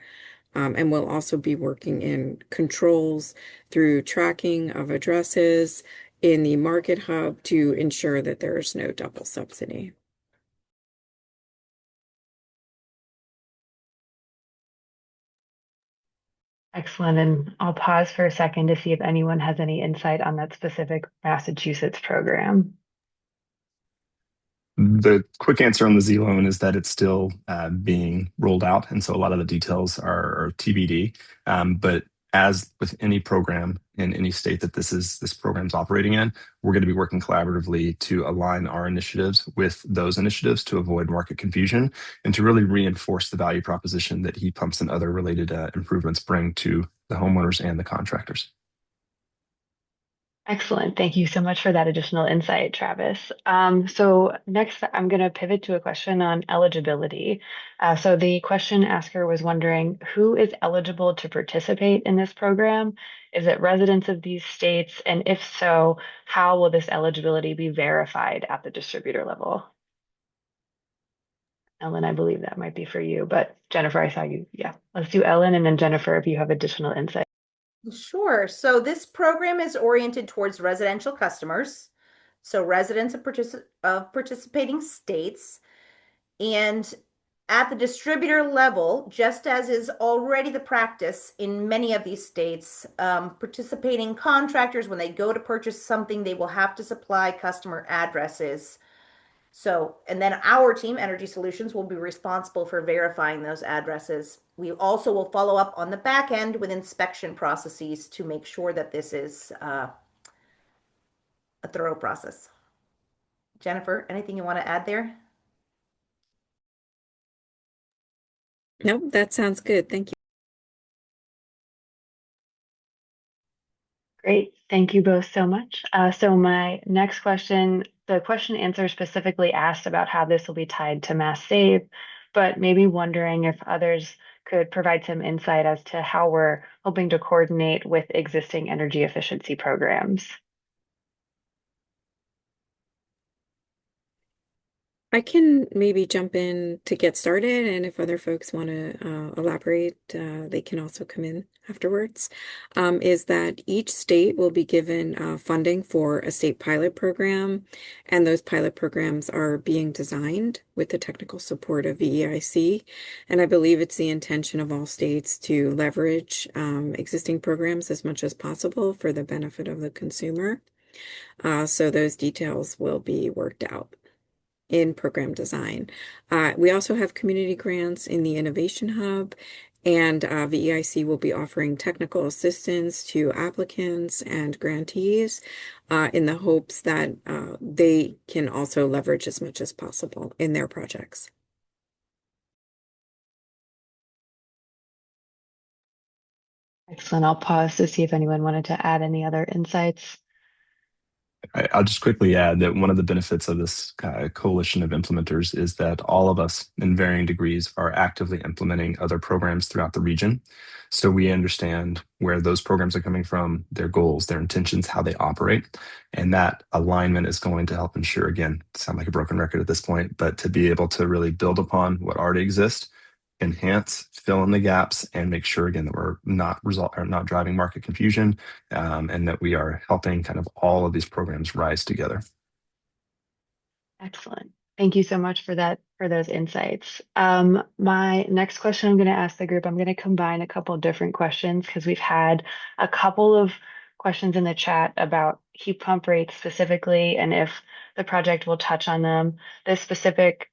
And we'll also be working in controls through tracking of addresses in the market hub to ensure that there is no double subsidy. Excellent. And I'll pause for a second to see if anyone has any insight on that specific Massachusetts program. The quick answer on the Z loan is that it's still being rolled out, and so a lot of the details are TBD. But as with any program in any state that this program's operating in, we're going to be working collaboratively to align our initiatives with those initiatives to avoid market confusion and to really reinforce the value proposition that heat pumps and other related improvements bring to the homeowners and the contractors. Excellent. Thank you so much for that additional insight, Travis. So next, I'm going to pivot to a question on eligibility. So the question asker was wondering, who is eligible to participate in this program? Is it residents of these states? And if so, how will this eligibility be verified at the distributor level? Ellen, I believe that might be for you, but Jennifer, I saw you. Yeah, let's do Ellen and then Jennifer if you have additional insight. Sure. So this program is oriented towards residential customers, so residents of participating states. And at the distributor level, just as is already the practice in many of these states, participating contractors, when they go to purchase something, they will have to supply customer addresses. So, and then our team, Energy Solutions, will be responsible for verifying those addresses. We also will follow up on the back end with inspection processes to make sure that this is a thorough process. Jennifer, anything you want to add there? Nope, that sounds good. Thank you. Great. Thank you both so much. So my next question, the question answer specifically asked about how this will be tied to Mass Save, but maybe wondering if others could provide some insight as to how we're hoping to coordinate with existing energy efficiency programs. I can maybe jump in to get started, and if other folks want to elaborate, they can also come in afterwards. Is that each state will be given funding for a state pilot program, and those pilot programs are being designed with the technical support of VEIC. And I believe it's the intention of all states to leverage existing programs as much as possible for the benefit of the consumer. So those details will be worked out in program design. We also have community grants in the Innovation Hub, and VEIC will be offering technical assistance to applicants and grantees in the hopes that they can also leverage as much as possible in their projects. Excellent. I'll pause to see if anyone wanted to add any other insights. I'll just quickly add that one of the benefits of this coalition of implementers is that all of us, in varying degrees, are actively implementing other programs throughout the region. So we understand where those programs are coming from, their goals, their intentions, how they operate. And that alignment is going to help ensure, again, sound like a broken record at this point, but to be able to really build upon what already exists, enhance, fill in the gaps, and make sure again that we're not driving market confusion, and that we are helping kind of all of these programs rise together. Excellent. Thank you so much for that, for those insights. My next question I'm going to ask the group, I'm going to combine a couple of different questions because we've had a couple of questions in the chat about heat pump rates specifically, and if the project will touch on them. This specific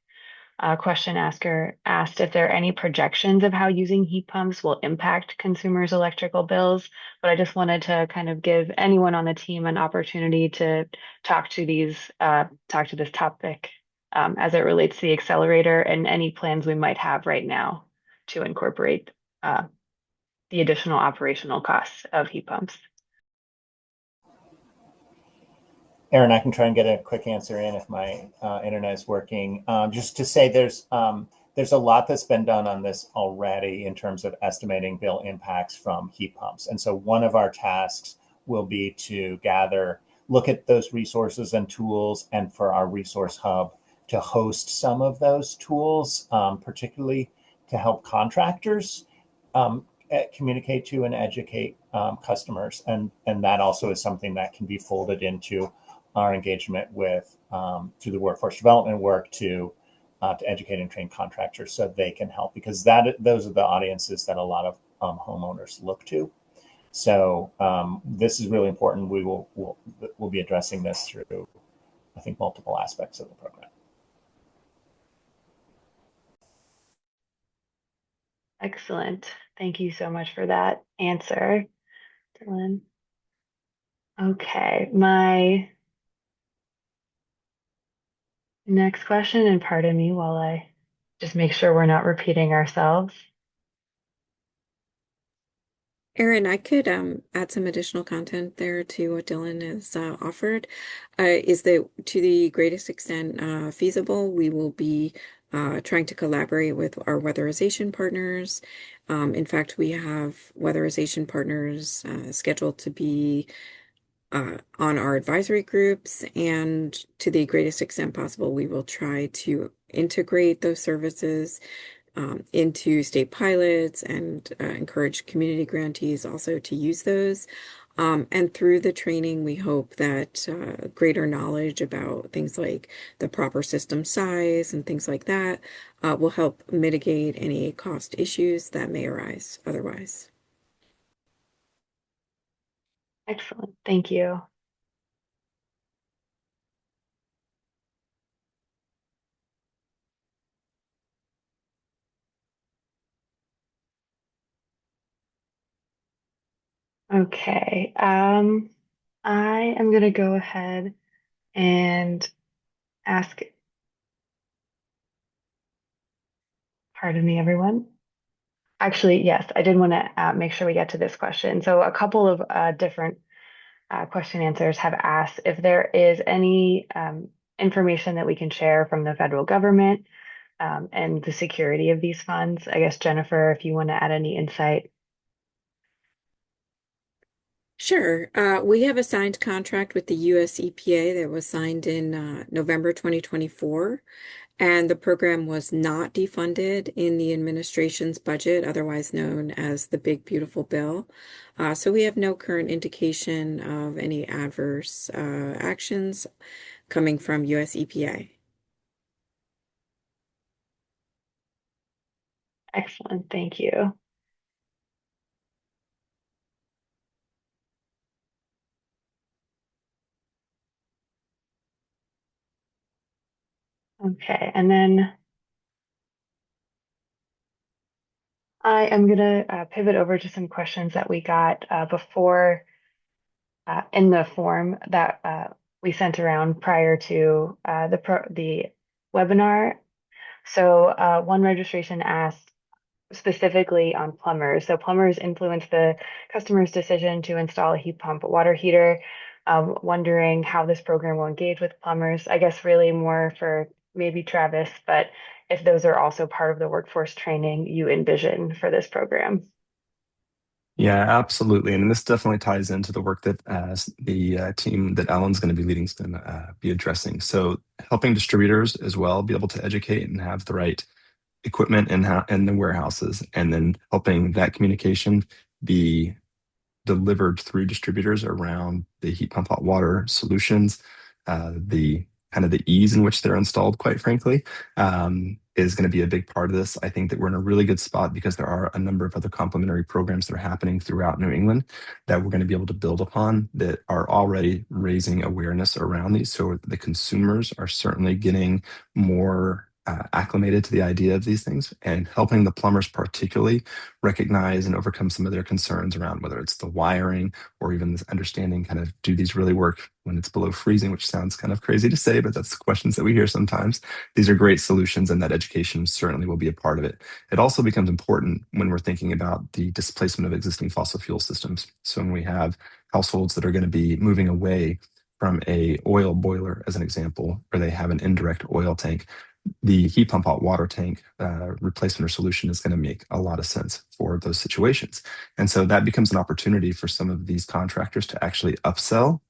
question asker asked if there are any projections of how using heat pumps will impact consumers' electrical bills. But I just wanted to kind of give anyone on the team an opportunity to talk to this topic as it relates to the accelerator and any plans we might have right now to incorporate the additional operational costs of heat pumps. Aaron, I can try and get a quick answer in if my internet is working. Just to say there's a lot that's been done on this already in terms of estimating bill impacts from heat pumps. And so one of our tasks will be to look at those resources and tools, and for our resource hub to host some of those tools, particularly to help contractors communicate to and educate customers. And that also is something that can be folded into our engagement with through the workforce development work to educate and train contractors so they can help, because those are the audiences that a lot of homeowners look to. So this is really important. We'll be addressing this through, I think, multiple aspects of the program. Excellent. Thank you so much for that answer, Dylan. Okay, my next question, and pardon me while I just make sure we're not repeating ourselves. Erin, I could add some additional content there to what Dylan has offered. Is that to the greatest extent feasible, we will be trying to collaborate with our weatherization partners. In fact, we have weatherization partners scheduled to be on our advisory groups, and to the greatest extent possible, we will try to integrate those services into state pilots and encourage community grantees also to use those. And through the training, we hope that greater knowledge about things like the proper system size and things like that will help mitigate any cost issues that may arise otherwise. Excellent. Thank you. Okay. I am going to go ahead and ask, pardon me, everyone. Actually, yes, I did want to make sure we get to this question. So a couple of different question answers have asked if there is any information that we can share from the federal government and the security of these funds. I guess, Jennifer, if you want to add any insight. Sure. We have a signed contract with the US EPA that was signed in November 2024, and the program was not defunded in the administration's budget, otherwise known as the Big Beautiful Bill. So we have no current indication of any adverse actions coming from US EPA. Excellent, thank you. Okay, and then I am going to pivot over to some questions that we got before in the form that we sent around prior to the webinar. So one registration asked specifically on plumbers. So plumbers influence the customer's decision to install a heat pump water heater. Wondering how this program will engage with plumbers. I guess really more for maybe Travis, but if those are also part of the workforce training you envision for this program. Yeah, absolutely. And this definitely ties into the work that the team that Alan's going to be leading is going to be addressing. So helping distributors as well be able to educate and have the right equipment in the warehouses, and then helping that communication be delivered through distributors around the heat pump hot water solutions, the kind of the ease in which they're installed, quite frankly, is going to be a big part of this. I think that we're in a really good spot because there are a number of other complementary programs that are happening throughout New England that we're going to be able to build upon that are already raising awareness around these. So the consumers are certainly getting more acclimated to the idea of these things, and helping the plumbers particularly recognize and overcome some of their concerns around whether it's the wiring or even this understanding kind of, do these really work when it's below freezing, which sounds kind of crazy to say, but that's the questions that we hear sometimes. These are great solutions, and that education certainly will be a part of it. It also becomes important when we're thinking about the displacement of existing fossil fuel systems. So when we have households that are going to be moving away from a oil boiler, as an example, where they have an indirect oil tank, the heat pump hot water tank replacement or solution is going to make a lot of sense for those situations. And so that becomes an opportunity for some of these contractors to actually upsell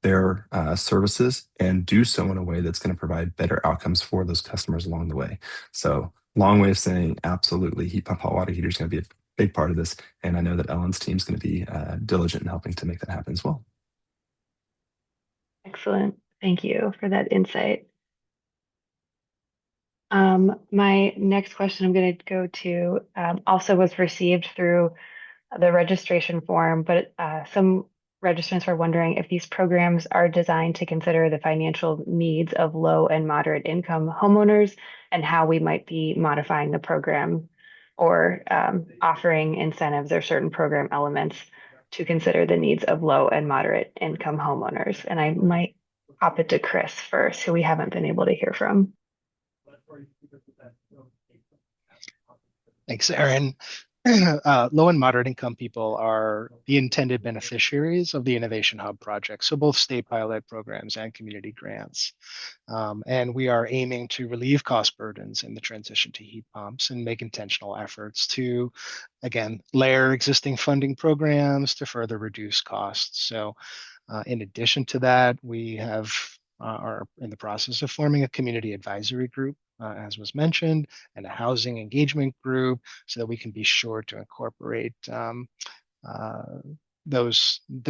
their services and do so in a way that's going to provide better outcomes for those customers along the way. So long way of saying absolutely, heat pump hot water heater is going to be a big part of this. And I know that Ellen's team is going to be diligent in helping to make that happen as well. Excellent. Thank you for that insight. My next question I'm going to go to also was received through the registration form, but some registrants were wondering if these programs are designed to consider the financial needs of low and moderate income homeowners and how we might be modifying the program or offering incentives or certain program elements to consider the needs of low and moderate income homeowners. And I might hop it to Chris first, who we haven't been able to hear from. Thanks, Erin. Low and moderate income people are the intended beneficiaries of the Innovation Hub project, so both state pilot programs and community grants. And we are aiming to relieve cost burdens in the transition to heat pumps and make intentional efforts to, again, layer existing funding programs to further reduce costs. So in addition to that, we are in the process of forming a community advisory group, as was mentioned, and a housing engagement group, so that we can be sure to incorporate the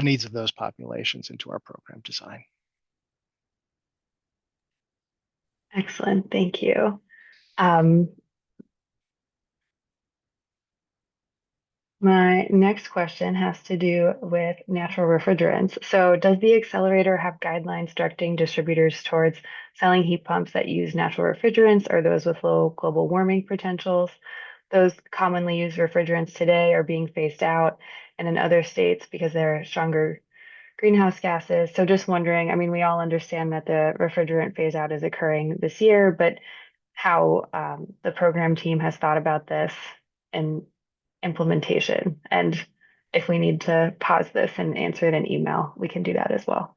needs of those populations into our program design. Excellent, thank you. My next question has to do with natural refrigerants. So does the accelerator have guidelines directing distributors towards selling heat pumps that use natural refrigerants or those with low global warming potentials? those commonly used refrigerants today are being phased out, and in other states because they're stronger greenhouse gases. So just wondering, I mean, we all understand that the refrigerant phase out is occurring this year, but how the program team has thought about this and implementation. And if we need to pause this and answer it in email, we can do that as well.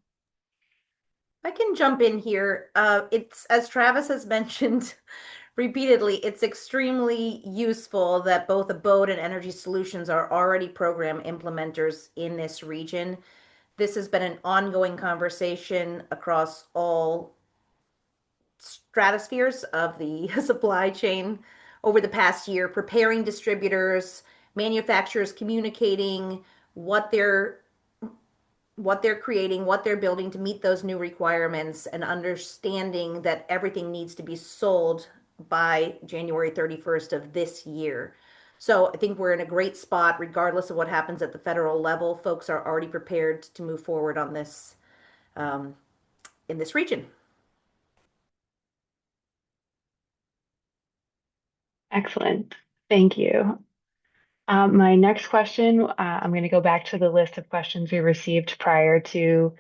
I can jump in here. It's as Travis has mentioned repeatedly, it's extremely useful that both Abode and Energy Solutions are already program implementers in this region. This has been an ongoing conversation across all stratospheres of the supply chain over the past year, preparing distributors, manufacturers communicating what they're creating, what they're building to meet those new requirements, and understanding that everything needs to be sold by January 31st of this year. So I think we're in a great spot, regardless of what happens at the federal level. Folks are already prepared to move forward on this in this region. Excellent. Thank you. My next question, I'm going to go back to the list of questions we received prior to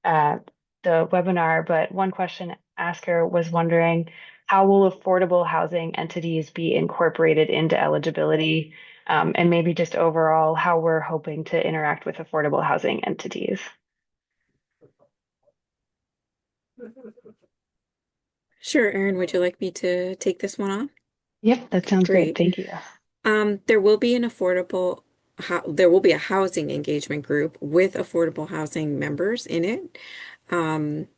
uh, the webinar, but one question asker was wondering, how will affordable housing entities be incorporated into eligibility? And maybe just overall, how we're hoping to interact with affordable housing entities. Sure, Erin, would you like me to take this one on? Yep, that sounds great. Great. Thank you. There will be there will be a housing engagement group with affordable housing members in it, in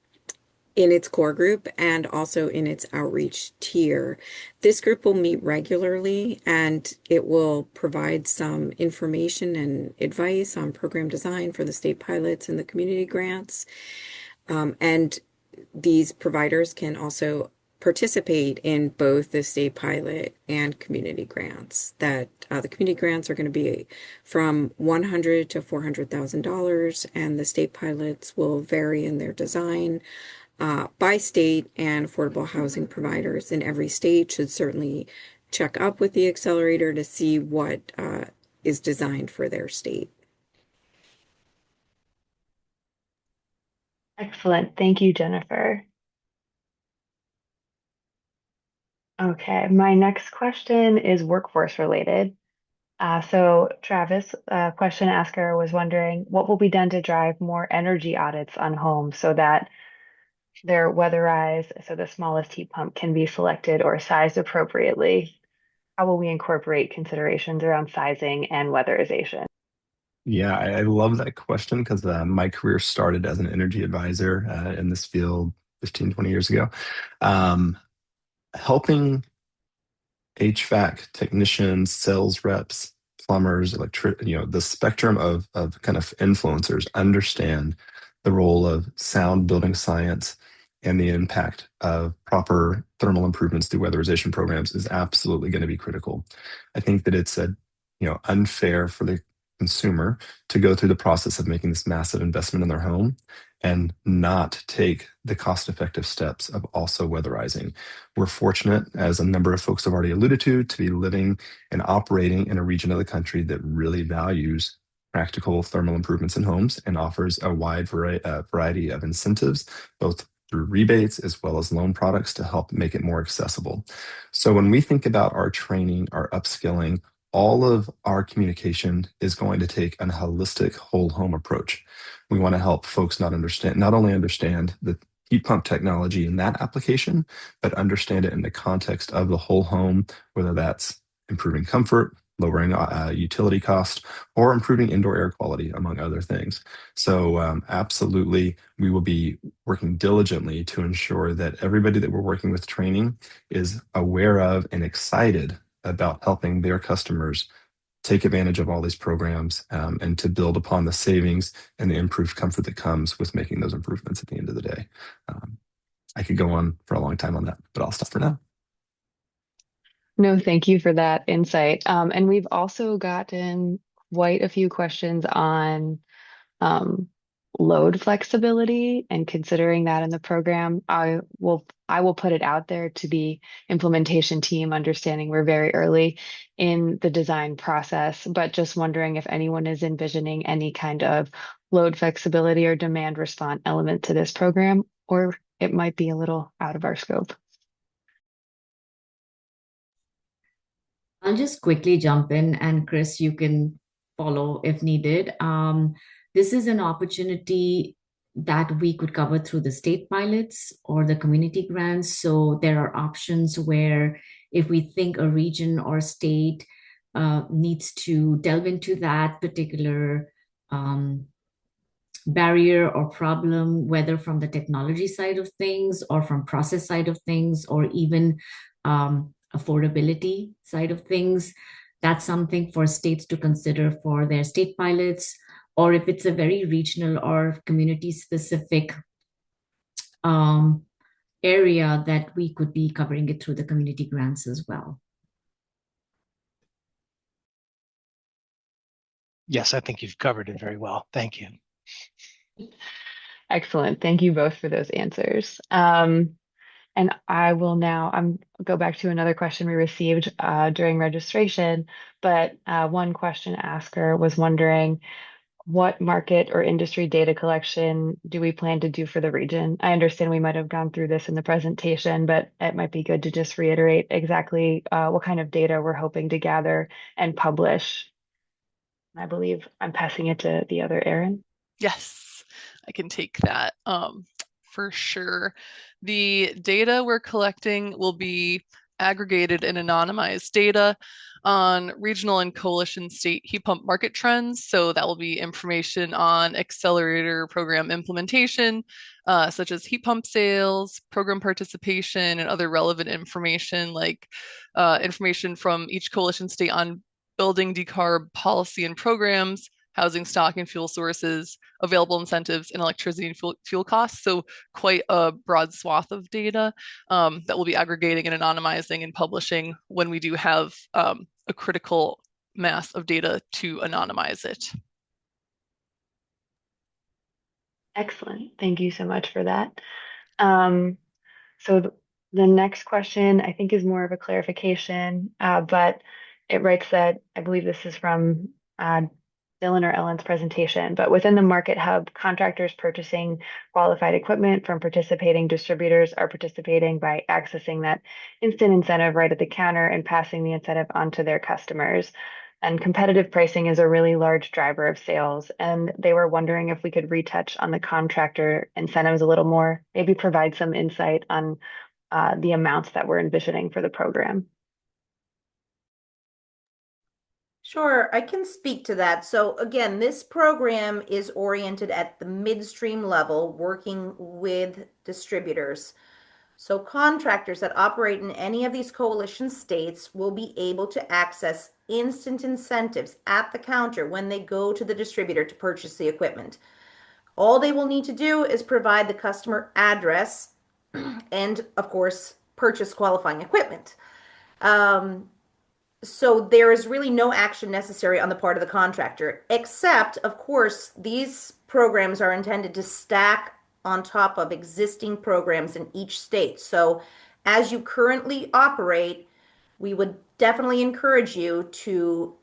its core group and also in its outreach tier. This group will meet regularly and it will provide some information and advice on program design for the state pilots and the community grants. And these providers can also participate in both the state pilot and community grants. That the community grants are going to be from $100,000 to $400,000, and the state pilots will vary in their design by state, and affordable housing providers in every state should certainly check up with the accelerator to see what is designed for their state. Excellent. Thank you, Jennifer. Okay, my next question is workforce related. So Travis, question asker was wondering what will be done to drive more energy audits on homes so that they're weatherized, so the smallest heat pump can be selected or sized appropriately. How will we incorporate considerations around sizing and weatherization? Yeah, I love that question because my career started as an energy advisor in this field 15, 20 years ago. Helping HVAC technicians, sales reps, plumbers, the spectrum of kind of influencers understand the role of sound building science and the impact of proper thermal improvements through weatherization programs is absolutely going to be critical. I think that it's unfair for the consumer to go through the process of making this massive investment in their home and not take the cost-effective steps of also weatherizing. We're fortunate, as a number of folks have already alluded to be living and operating in a region of the country that really values practical thermal improvements in homes and offers a wide variety of incentives, both through rebates as well as loan products to help make it more accessible. So when we think about our training, our upskilling, all of our communication is going to take a holistic whole home approach. We want to help folks not only understand the heat pump technology in that application, but understand it in the context of the whole home, whether that's improving comfort, lowering utility cost, or improving indoor air quality, among other things. So absolutely, we will be working diligently to ensure that everybody that we're working with training is aware of and excited about helping their customers take advantage of all these programs and to build upon the savings and the improved comfort that comes with making those improvements at the end of the day. I could go on for a long time on that, but I'll stop for now. No, thank you for that insight. And we've also gotten quite a few questions on load flexibility and considering that in the program. I will put it out there to the implementation team, understanding we're very early in the design process, but just wondering if anyone is envisioning any kind of load flexibility or demand response element to this program, or it might be a little out of our scope. I'll just quickly jump in, and Chris, you can follow if needed. This is an opportunity that we could cover through the state pilots or the community grants. So there are options where if we think a region or state needs to delve into that particular barrier or problem, whether from the technology side of things or from process side of things, or even affordability side of things, that's something for states to consider for their state pilots, or if it's a very regional or community specific area, that we could be covering it through the community grants as well. Yes, I think you've covered it very well. Thank you. Excellent. Thank you both for those answers. And I will now go back to another question we received during registration, but one question asker was wondering, what market or industry data collection do we plan to do for the region? I understand we might have gone through this in the presentation, but it might be good to just reiterate exactly what kind of data we're hoping to gather and publish. I believe I'm passing it to the other Erin. Yes, I can take that for sure. The data we're collecting will be aggregated and anonymized data on regional and coalition state heat pump market trends. So that will be information on accelerator program implementation, such as heat pump sales, program participation, and other relevant information like information from each coalition state on building decarb policy and programs, housing stock and fuel sources, available incentives, and electricity and fuel costs. So quite a broad swath of data that we'll be aggregating and anonymizing and publishing when we do have a critical mass of data to anonymize it. Excellent. Thank you so much for that. So the next question I think is more of a clarification, but it writes that, I believe this is from Dylan or Ellen's presentation, but within the market hub, contractors purchasing qualified equipment from participating distributors are participating by accessing that instant incentive right at the counter and passing the incentive on to their customers. And competitive pricing is a really large driver of sales. And they were wondering if we could retouch on the contractor incentives a little more, maybe provide some insight on the amounts that we're envisioning for the program. Sure, I can speak to that. So again, this program is oriented at the midstream level, working with distributors. So contractors that operate in any of these coalition states will be able to access instant incentives at the counter when they go to the distributor to purchase the equipment. All they will need to do is provide the customer address and, of course, purchase qualifying equipment. So there is really no action necessary on the part of the contractor, except, of course, these programs are intended to stack on top of existing programs in each state. So as you currently operate, we would definitely encourage you to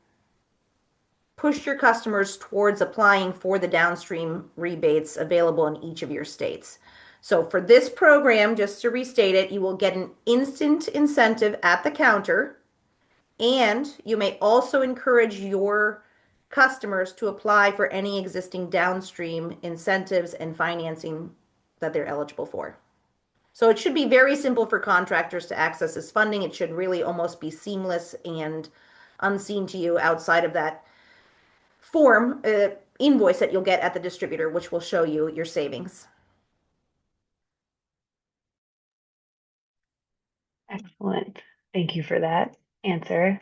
push your customers towards applying for the downstream rebates available in each of your states. So for this program, just to restate it, you will get an instant incentive at the counter, and you may also encourage your customers to apply for any existing downstream incentives and financing that they're eligible for. So it should be very simple for contractors to access this funding. It should really almost be seamless and unseen to you outside of that form invoice that you'll get at the distributor, which will show you your savings. Excellent. Thank you for that answer.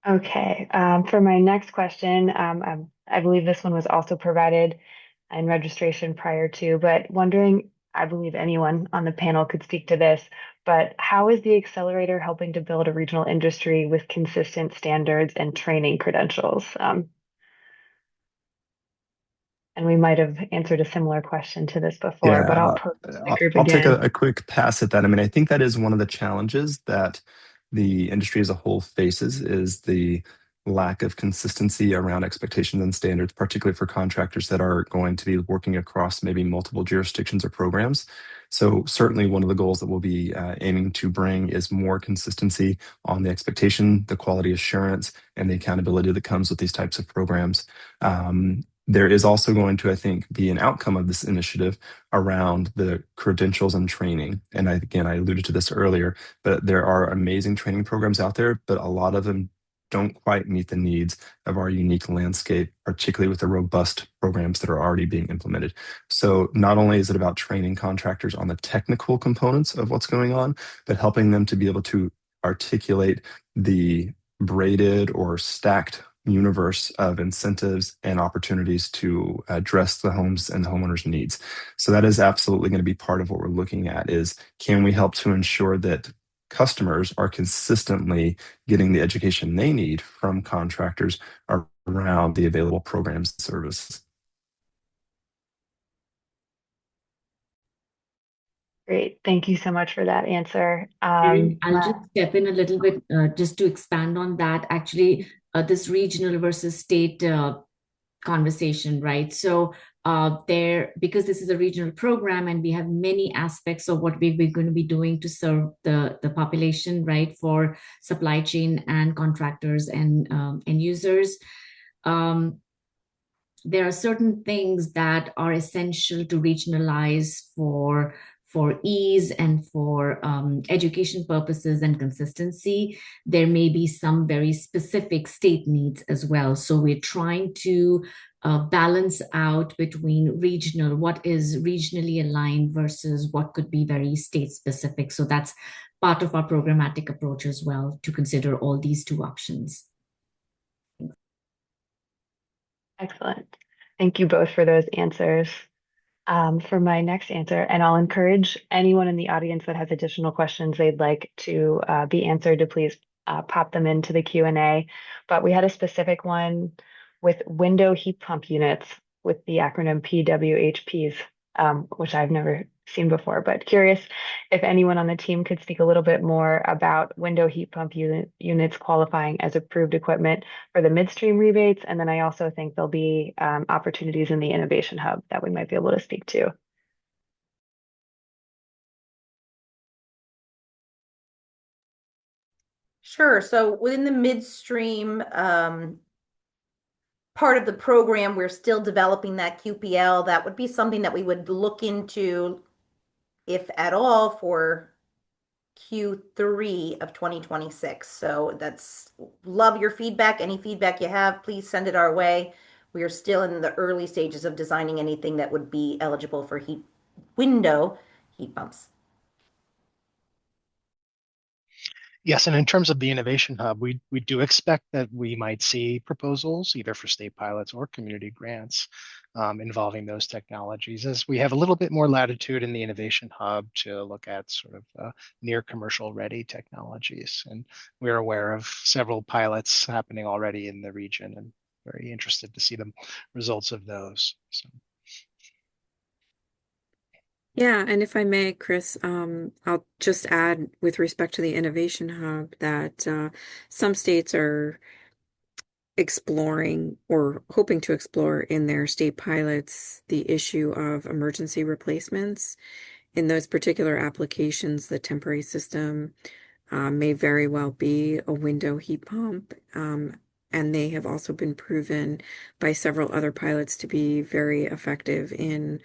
Okay, for my next question, I believe this one was also provided in registration prior to, but wondering I believe anyone on the panel could speak to this, but how is the accelerator helping to build a regional industry with consistent standards and training credentials? And we might have answered a similar question to this before, but I'll Yeah, pose to the group I'll take again. a quick pass at that. I mean, I think that is one of the challenges that the industry as a whole faces is the lack of consistency around expectations and standards, particularly for contractors that are going to be working across maybe multiple jurisdictions or programs. So certainly one of the goals that we'll be aiming to bring is more consistency on the expectation, the quality assurance, and the accountability that comes with these types of programs. There is also going to, I think, be an outcome of this initiative around the credentials and training. And again, I alluded to this earlier, but there are amazing training programs out there, but a lot of them don't quite meet the needs of our unique landscape, particularly with the robust programs that are already being implemented. So not only is it about training contractors on the technical components of what's going on, but helping them to be able to articulate the braided or stacked universe of incentives and opportunities to address the homes and the homeowners' needs. So that is absolutely going to be part of what we're looking at is, can we help to ensure that customers are consistently getting the education they need from contractors around the available programs and services? Great. Thank you so much for that answer. And I'll just step in a little bit just to expand on that. Actually, this regional versus state conversation, right? So because this is a regional program and we have many aspects of what we're going to be doing to serve the population, right, for supply chain and contractors and end users. There are certain things that are essential to regionalize for ease and for education purposes and consistency. There may be some very specific state needs as well. So we're trying to balance out between regional, what is regionally aligned versus what could be very state specific. So that's part of our programmatic approach as well, to consider all these two options. Excellent. Thank you both for those answers. For my next answer, and I'll encourage anyone in the audience that has additional questions they'd like to be answered to please pop them into the Q&A. But we had a specific one with window heat pump units with the acronym PWHPs, which I've never seen before, but curious if anyone on the team could speak a little bit more about window heat pump units qualifying as approved equipment for the midstream rebates. And then I also think there'll be opportunities in the Innovation Hub that we might be able to speak to. Sure. So within the midstream part of the program, we're still developing that QPL. That would be something that we would look into, if at all, for Q3 of 2026. So love your feedback. Any feedback you have, please send it our way. We are still in the early stages of designing anything that would be eligible for window heat pumps. Yes, and in terms of the Innovation Hub, we do expect that we might see proposals either for state pilots or community grants involving those technologies, as we have a little bit more latitude in the Innovation Hub to look at sort of near commercial ready technologies. And we're aware of several pilots happening already in the region and very interested to see the results of those. So. Yeah, and if I may, Chris, I'll just add with respect to the Innovation Hub that some states are exploring or hoping to explore in their state pilots the issue of emergency replacements. In those particular applications, the temporary system may very well be a window heat pump. And they have also been proven by several other pilots to be very effective in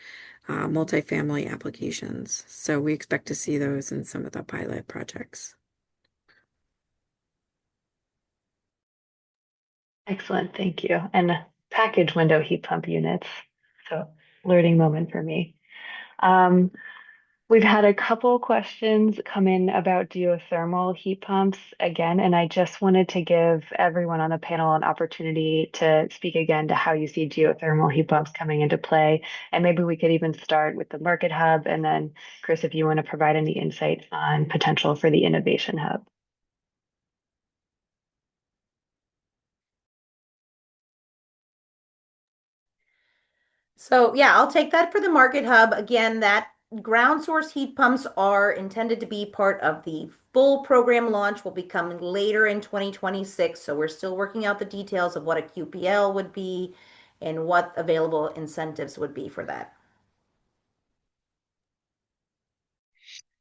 multifamily applications. So we expect to see those in some of the pilot projects. Excellent, thank you. And package window heat pump units. So learning moment for me. We've had a couple questions come in about geothermal heat pumps again, and I just wanted to give everyone on the panel an opportunity to speak again to how you see geothermal heat pumps coming into play. And maybe we could even start with the Market Hub, and then Chris, if you want to provide any insight on potential for the Innovation Hub. So yeah, I'll take that for the Market Hub. Again, that ground source heat pumps are intended to be part of the full program launch will be coming later in 2026. So we're still working out the details of what a QPL would be and what available incentives would be for that.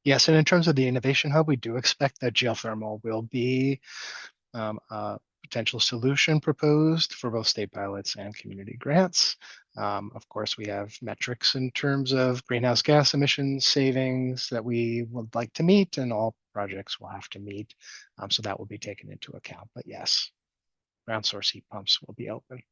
Yes, and in terms of the Innovation Hub, we do expect that geothermal will be a potential solution proposed for both state pilots and community grants. Of course, we have metrics in terms of greenhouse gas emissions savings that we would like to meet, and all projects will have to meet. So that will be taken into account. But yes, ground source heat pumps will be open.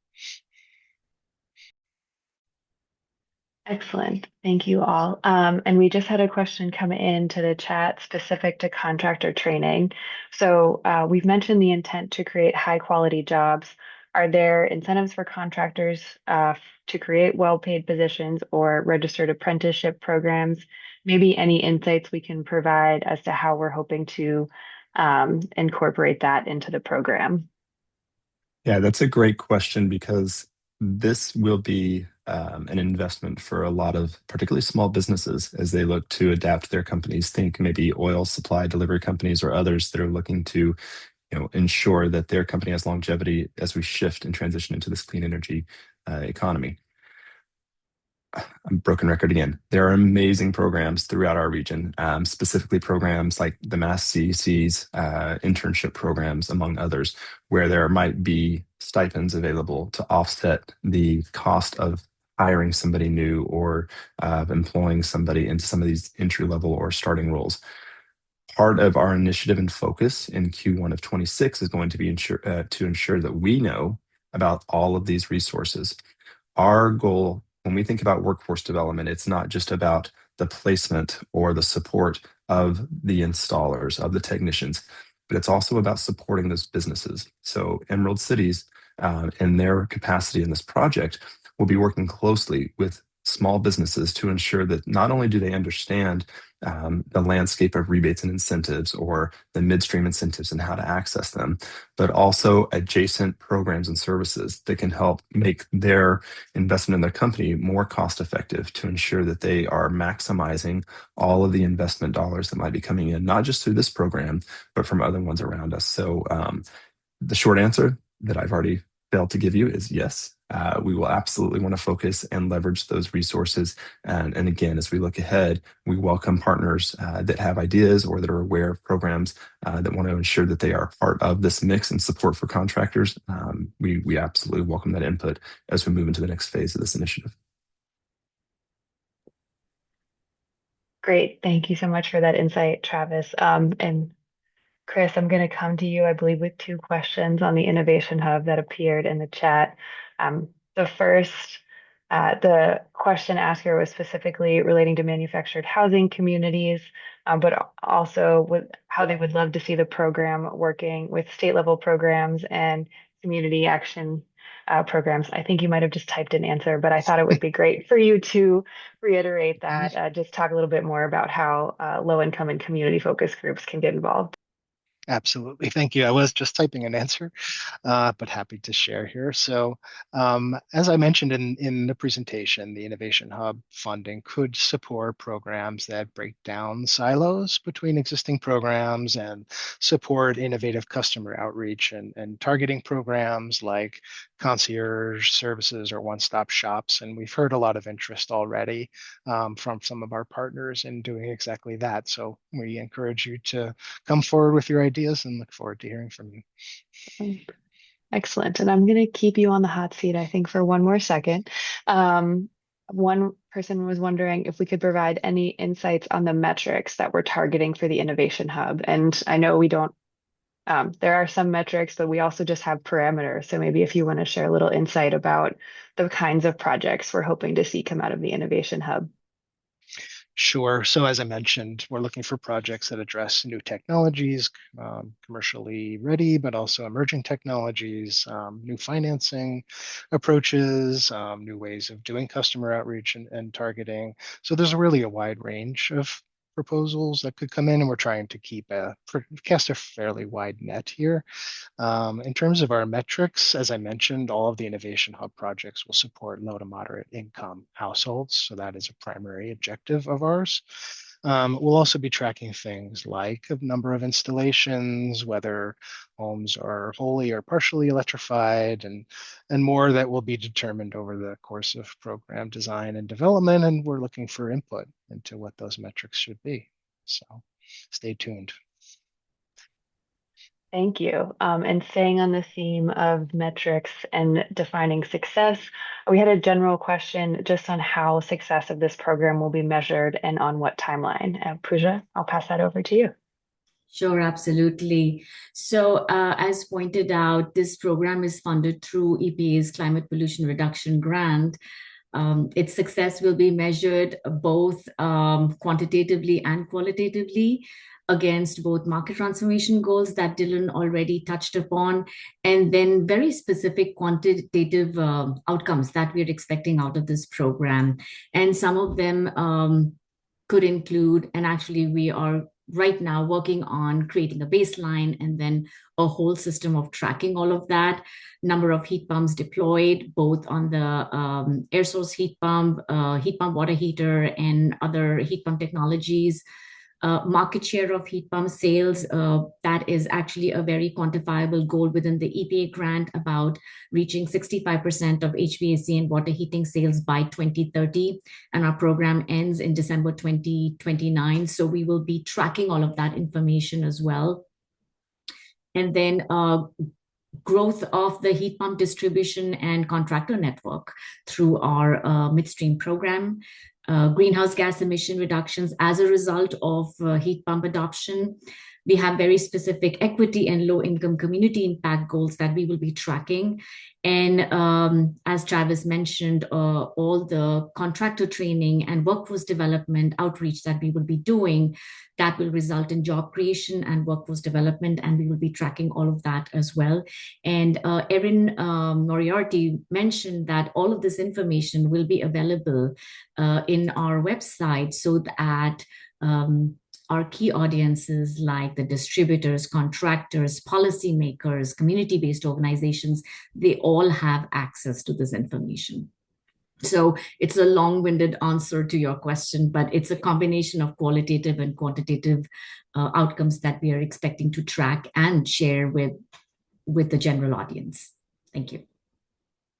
Excellent. Thank you all. And we just had a question come into the chat specific to contractor training. So we've mentioned the intent to create high quality jobs. Are there incentives for contractors to create well-paid positions or registered apprenticeship programs? Maybe any insights we can provide as to how we're hoping to incorporate that into the program? Yeah, that's a great question because this will be an investment for a lot of particularly small businesses as they look to adapt their companies. Think maybe oil supply delivery companies or others that are looking to ensure that their company has longevity as we shift and transition into this clean energy economy. I'm broken record again. There are amazing programs throughout our region, specifically programs like the Mass CEC's internship programs, among others, where there might be stipends available to offset the cost of hiring somebody new or employing somebody into some of these entry level or starting roles. Part of our initiative and focus in Q1 of 26 is going to be to ensure that we know about all of these resources. Our goal, when we think about workforce development, it's not just about the placement or the support of the installers, of the technicians, but it's also about supporting those businesses. So Emerald Cities, in their capacity in this project, will be working closely with small businesses to ensure that not only do they understand the landscape of rebates and incentives or the midstream incentives and how to access them, but also adjacent programs and services that can help make their investment in their company more cost effective to ensure that they are maximizing all of the investment dollars that might be coming in, not just through this program, but from other ones around us. So the short answer that I've already failed to give you is yes. We will absolutely want to focus and leverage those resources. And again, as we look ahead, we welcome partners that have ideas or that are aware of programs that want to ensure that they are part of this mix and support for contractors. We absolutely welcome that input as we move into the next phase of this initiative. Great. Thank you so much for that insight, Travis. And Chris, I'm going to come to you, I believe, with two questions on the Innovation Hub that appeared in the chat. The first, the question asker was specifically relating to manufactured housing communities, but also with how they would love to see the program working with state level programs and community action programs. I think you might have just typed an answer, but I thought it would be great for you to reiterate that, just talk a little bit more about how low income and community focus groups can get involved. Absolutely. Thank you. I was just typing an answer, but happy to share here. So as I mentioned in the presentation, the Innovation Hub funding could support programs that break down silos between existing programs and support innovative customer outreach and targeting programs like concierge services or one-stop shops. And we've heard a lot of interest already from some of our partners in doing exactly that. So we encourage you to come forward with your ideas and look forward to hearing from you. Excellent. And I'm going to keep you on the hot seat, I think, for one more second. One person was wondering if we could provide any insights on the metrics that we're targeting for the Innovation Hub. And I know we don't, there are some metrics, but we also just have parameters. So maybe if you want to share a little insight about the kinds of projects we're hoping to see come out of the Innovation Hub. Sure. So as I mentioned, we're looking for projects that address new technologies, commercially ready, but also emerging technologies, new financing approaches, new ways of doing customer outreach and targeting. So there's really a wide range of proposals that could come in, and we're trying to cast a fairly wide net here. In terms of our metrics, as I mentioned, all of the Innovation Hub projects will support low to moderate income households. So that is a primary objective of ours. We'll also be tracking things like a number of installations, whether homes are wholly or partially electrified, and more that will be determined over the course of program design and development. And we're looking for input into what those metrics should be. So stay tuned. Thank you. And staying on the theme of metrics and defining success, we had a general question just on how success of this program will be measured and on what timeline. Pooja, I'll pass that over to you. Sure, absolutely. So, as pointed out, this program is funded through EPA's Climate Pollution Reduction Grant. Its success will be measured both quantitatively and qualitatively against both market transformation goals that Dylan already touched upon, and then very specific quantitative outcomes that we're expecting out of this program. And some of them could include, and actually we are right now working on creating a baseline and then a whole system of tracking all of that. Number of heat pumps deployed, both on the air source heat pump water heater, and other heat pump technologies. Market share of heat pump sales, that is actually a very quantifiable goal within the EPA grant, about reaching 65% of HVAC and water heating sales by 2030. And our program ends in December 2029. So we will be tracking all of that information as well. And then growth of the heat pump distribution and contractor network through our midstream program. Greenhouse gas emission reductions as a result of heat pump adoption. We have very specific equity and low income community impact goals that we will be tracking. And as Travis mentioned, all the contractor training and workforce development outreach that we will be doing, that will result in job creation and workforce development, and we will be tracking all of that as well. And Erin Moriarty mentioned that all of this information will be available in our website, so that our key audiences like the distributors, contractors, policymakers, community-based organizations, they all have access to this information. So it's a long-winded answer to your question, but it's a combination of qualitative and quantitative outcomes that we are expecting to track and share with the general audience. Thank you.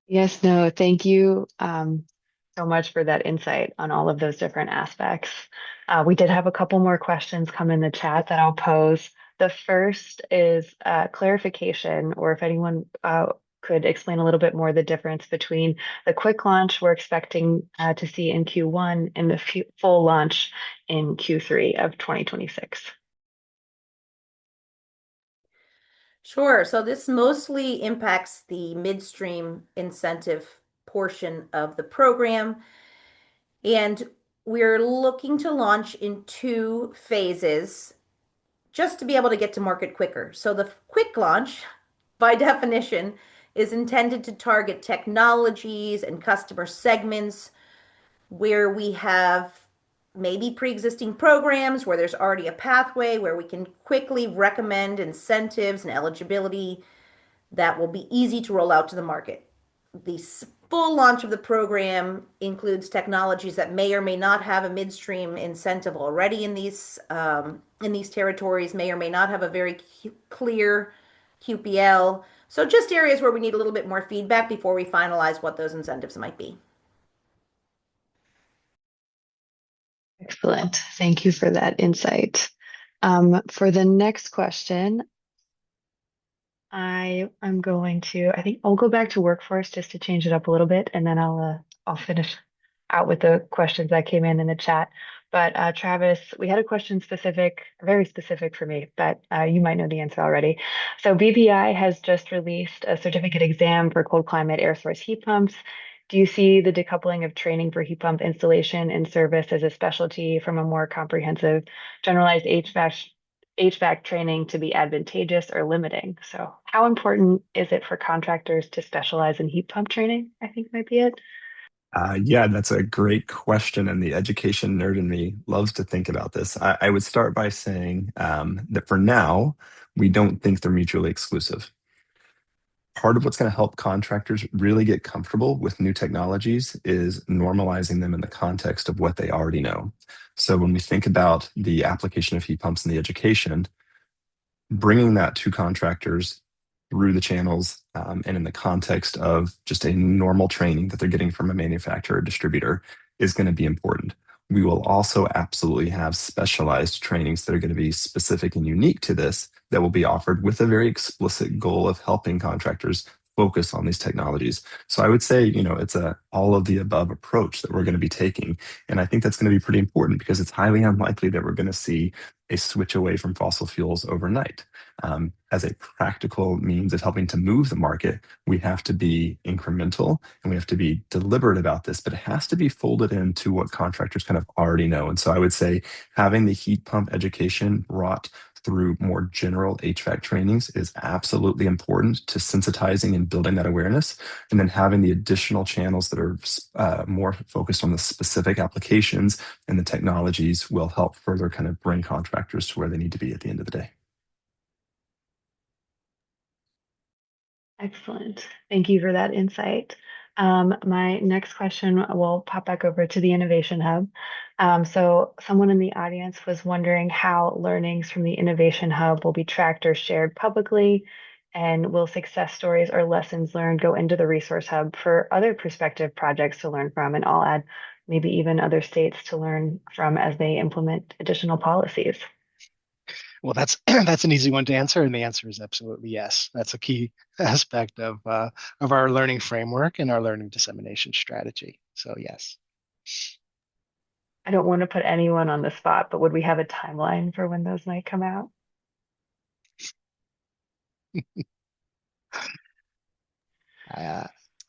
Yes, no, thank you so much for that insight on all of those different aspects. We did have a couple more questions come in the chat that I'll pose. The first is clarification, or if anyone could explain a little bit more the difference between the quick launch we're expecting to see in Q1 and the full launch in Q3 of 2026. Sure. So this mostly impacts the midstream incentive portion of the program. And we're looking to launch in 2 phases just to be able to get to market quicker. So the quick launch, by definition, is intended to target technologies and customer segments where we have maybe pre-existing programs, where there's already a pathway, where we can quickly recommend incentives and eligibility that will be easy to roll out to the market. The full launch of the program includes technologies that may or may not have a midstream incentive already in these territories, may or may not have a very clear QPL. So just areas where we need a little bit more feedback before we finalize what those incentives might be. Excellent. Thank you for that insight. For the next question, I think I'll go back to workforce just to change it up a little bit, and then I'll finish out with the questions that came in the chat. But Travis, we had a question very specific for me, but you might know the answer already. So BPI has just released a certificate exam for cold climate air source heat pumps. Do you see the decoupling of training for heat pump installation and service as a specialty from a more comprehensive generalized HVAC training to be advantageous or limiting? So how important is it for contractors to specialize in heat pump training? I think might be it. Yeah, that's a great question, and the education nerd in me loves to think about this. I would start by saying that for now, we don't think they're mutually exclusive. Part of what's going to help contractors really get comfortable with new technologies is normalizing them in the context of what they already know. So when we think about the application of heat pumps in the education, bringing that to contractors through the channels and in the context of just a normal training that they're getting from a manufacturer or distributor is going to be important. We will also absolutely have specialized trainings that are going to be specific and unique to this that will be offered with a very explicit goal of helping contractors focus on these technologies. So I would say, it's a all of the above approach that we're going to be taking. And I think that's going to be pretty important because it's highly unlikely that we're going to see a switch away from fossil fuels overnight. As a practical means of helping to move the market, we have to be incremental and we have to be deliberate about this, but it has to be folded into what contractors kind of already know. And so I would say having the heat pump education brought through more general HVAC trainings is absolutely important to sensitizing and building that awareness. And then having the additional channels that are more focused on the specific applications and the technologies will help further kind of bring contractors to where they need to be at the end of the day. Excellent. Thank you for that insight. My next question will pop back over to the Innovation Hub. So someone in the audience was wondering how learnings from the Innovation Hub will be tracked or shared publicly, and will success stories or lessons learned go into the Resource Hub for other prospective projects to learn from, and I'll add maybe even other states to learn from as they implement additional policies. Well, that's that's an easy one to answer, and the answer is absolutely yes. That's a key aspect of our learning framework and our learning dissemination strategy. So yes. I don't want to put anyone on the spot, but would we have a timeline for when those might come out? I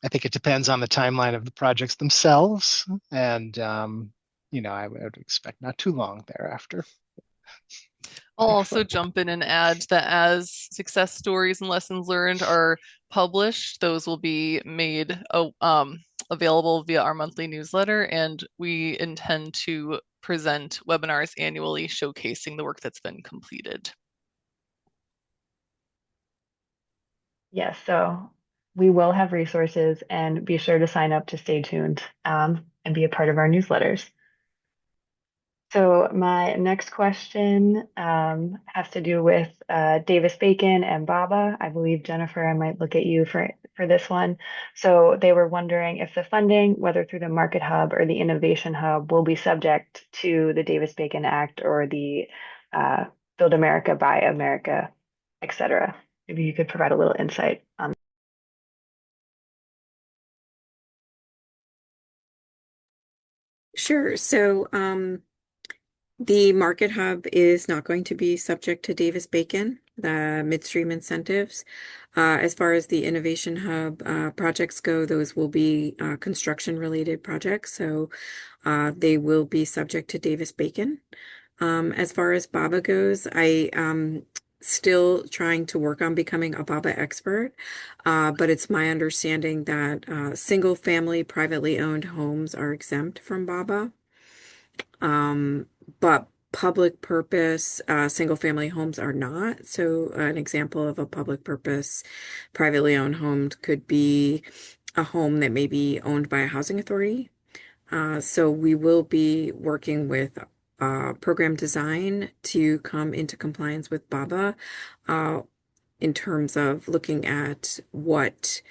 think it depends on the timeline of the projects themselves, and I would expect not too long thereafter. I'll also jump in and add that as success stories and lessons learned are published, those will be made available via our monthly newsletter, and we intend to present webinars annually showcasing the work that's been completed. Yes, so we will have resources, and be sure to sign up to stay tuned and be a part of our newsletters. So my next question has to do with Davis-Bacon and BABA. I believe, Jennifer, I might look at you for this one. So they were wondering if the funding, whether through the Market Hub or the Innovation Hub, will be subject to the Davis-Bacon Act or the Build America, Buy America, et cetera. Maybe you could provide a little insight on that. Sure. So the Market Hub is not going to be subject to Davis-Bacon, the midstream incentives. As far as the Innovation Hub projects go, those will be construction-related projects, so they will be subject to Davis-Bacon. As far as BABA goes, I still trying to work on becoming a BABA expert, but it's my understanding that single-family privately owned homes are exempt from BABA. But public purpose single family homes are not. So an example of a public purpose privately owned home could be a home that may be owned by a housing authority. So we will be working with program design to come into compliance with BABA in terms of looking at what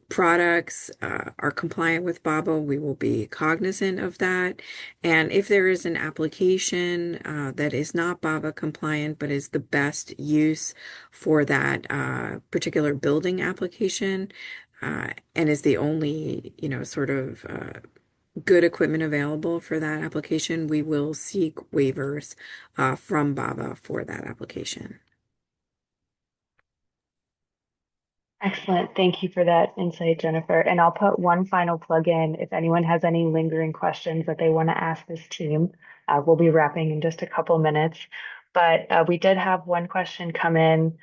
products are compliant with BABA. We will be cognizant of that. And if there is an application that is not BABA compliant, but is the best use for that particular building application, and is the only, sort of good equipment available for that application, we will seek waivers from BABA for that application. Excellent. Thank you for that insight, Jennifer. And I'll put one final plug in if anyone has any lingering questions that they want to ask this team. We'll be wrapping in just a couple minutes. But we did have one question come in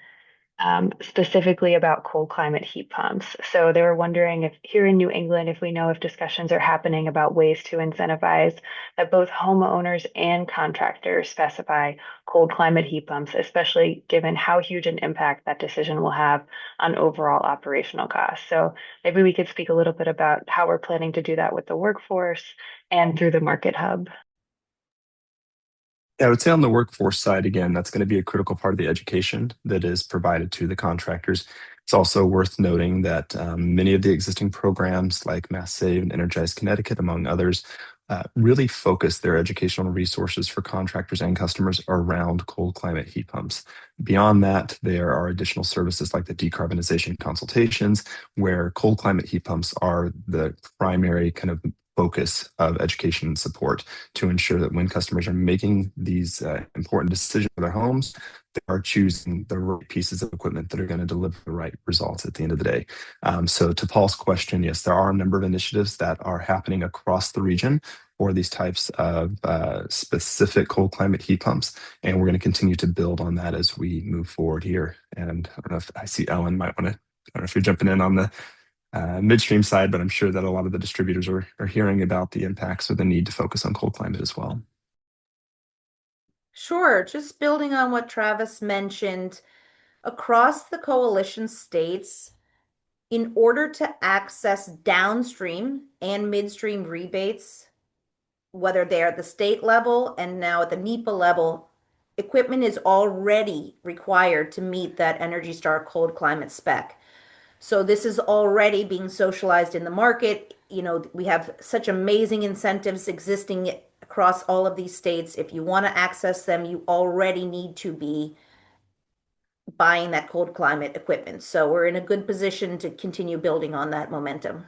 specifically about cold climate heat pumps. So they were wondering if here in New England, if we know if discussions are happening about ways to incentivize that both homeowners and contractors specify cold climate heat pumps, especially given how huge an impact that decision will have on overall operational costs. So maybe we could speak a little bit about how we're planning to do that with the workforce and through the market hub. Yeah, I would say on the workforce side, again, that's going to be a critical part of the education that is provided to the contractors. It's also worth noting that many of the existing programs like Mass Save and Energize Connecticut, among others, really focus their educational resources for contractors and customers around cold climate heat pumps. Beyond that, there are additional services like the decarbonization consultations, where cold climate heat pumps are the primary kind of focus of education and support to ensure that when customers are making these important decisions for their homes, they are choosing the right pieces of equipment that are going to deliver the right results at the end of the day. So to Paul's question, yes, there are a number of initiatives that are happening across the region for these types of specific cold climate heat pumps, and we're going to continue to build on that as we move forward here. And I don't know if I see Ellen might want to, I don't know if you're jumping in on the midstream side, but I'm sure that a lot of the distributors are hearing about the impacts or the need to focus on cold climate as well. Sure, just building on what Travis mentioned, across the coalition states, in order to access downstream and midstream rebates, whether they are at the state level and now at the NEPA level, equipment is already required to meet that Energy Star cold climate spec. So this is already being socialized in the market. You know, we have such amazing incentives existing across all of these states. If you want to access them, you already need to be buying that cold climate equipment. So we're in a good position to continue building on that momentum.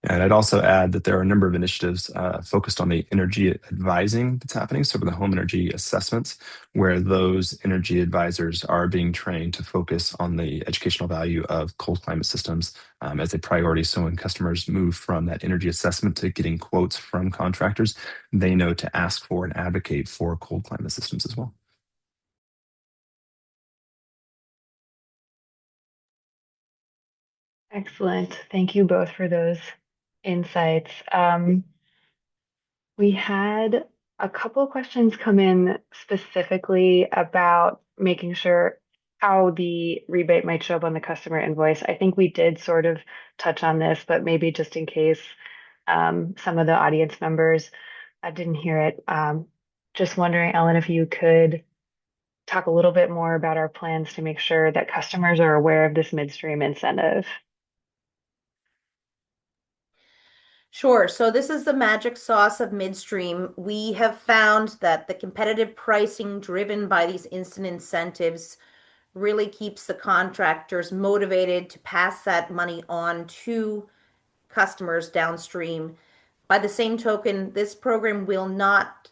And I'd also add that there are a number of initiatives focused on the energy advising that's happening. So, for the home energy assessments, where those energy advisors are being trained to focus on the educational value of cold climate systems as a priority. So, when customers move from that energy assessment to getting quotes from contractors, they know to ask for and advocate for cold climate systems as well. Excellent. Thank you both for those insights. We had a couple questions come in specifically about making sure how the rebate might show up on the customer invoice. I think we did sort of touch on this, but maybe just in case some of the audience members didn't hear it. Just wondering, Ellen, if you could talk a little bit more about our plans to make sure that customers are aware of this midstream incentive. Sure. So this is the magic sauce of midstream. We have found that the competitive pricing driven by these instant incentives really keeps the contractors motivated to pass that money on to customers downstream. By the same token, this program will not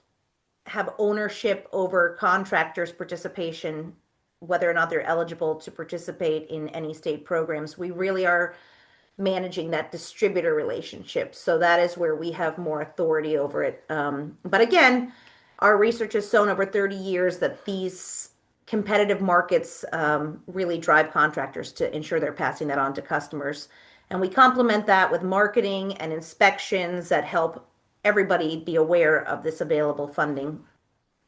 have ownership over contractors' participation, whether or not they're eligible to participate in any state programs. We really are managing that distributor relationship. So that is where we have more authority over it. But again, our research has shown over 30 years that these competitive markets really drive contractors to ensure they're passing that on to customers. And we complement that with marketing and inspections that help everybody be aware of this available funding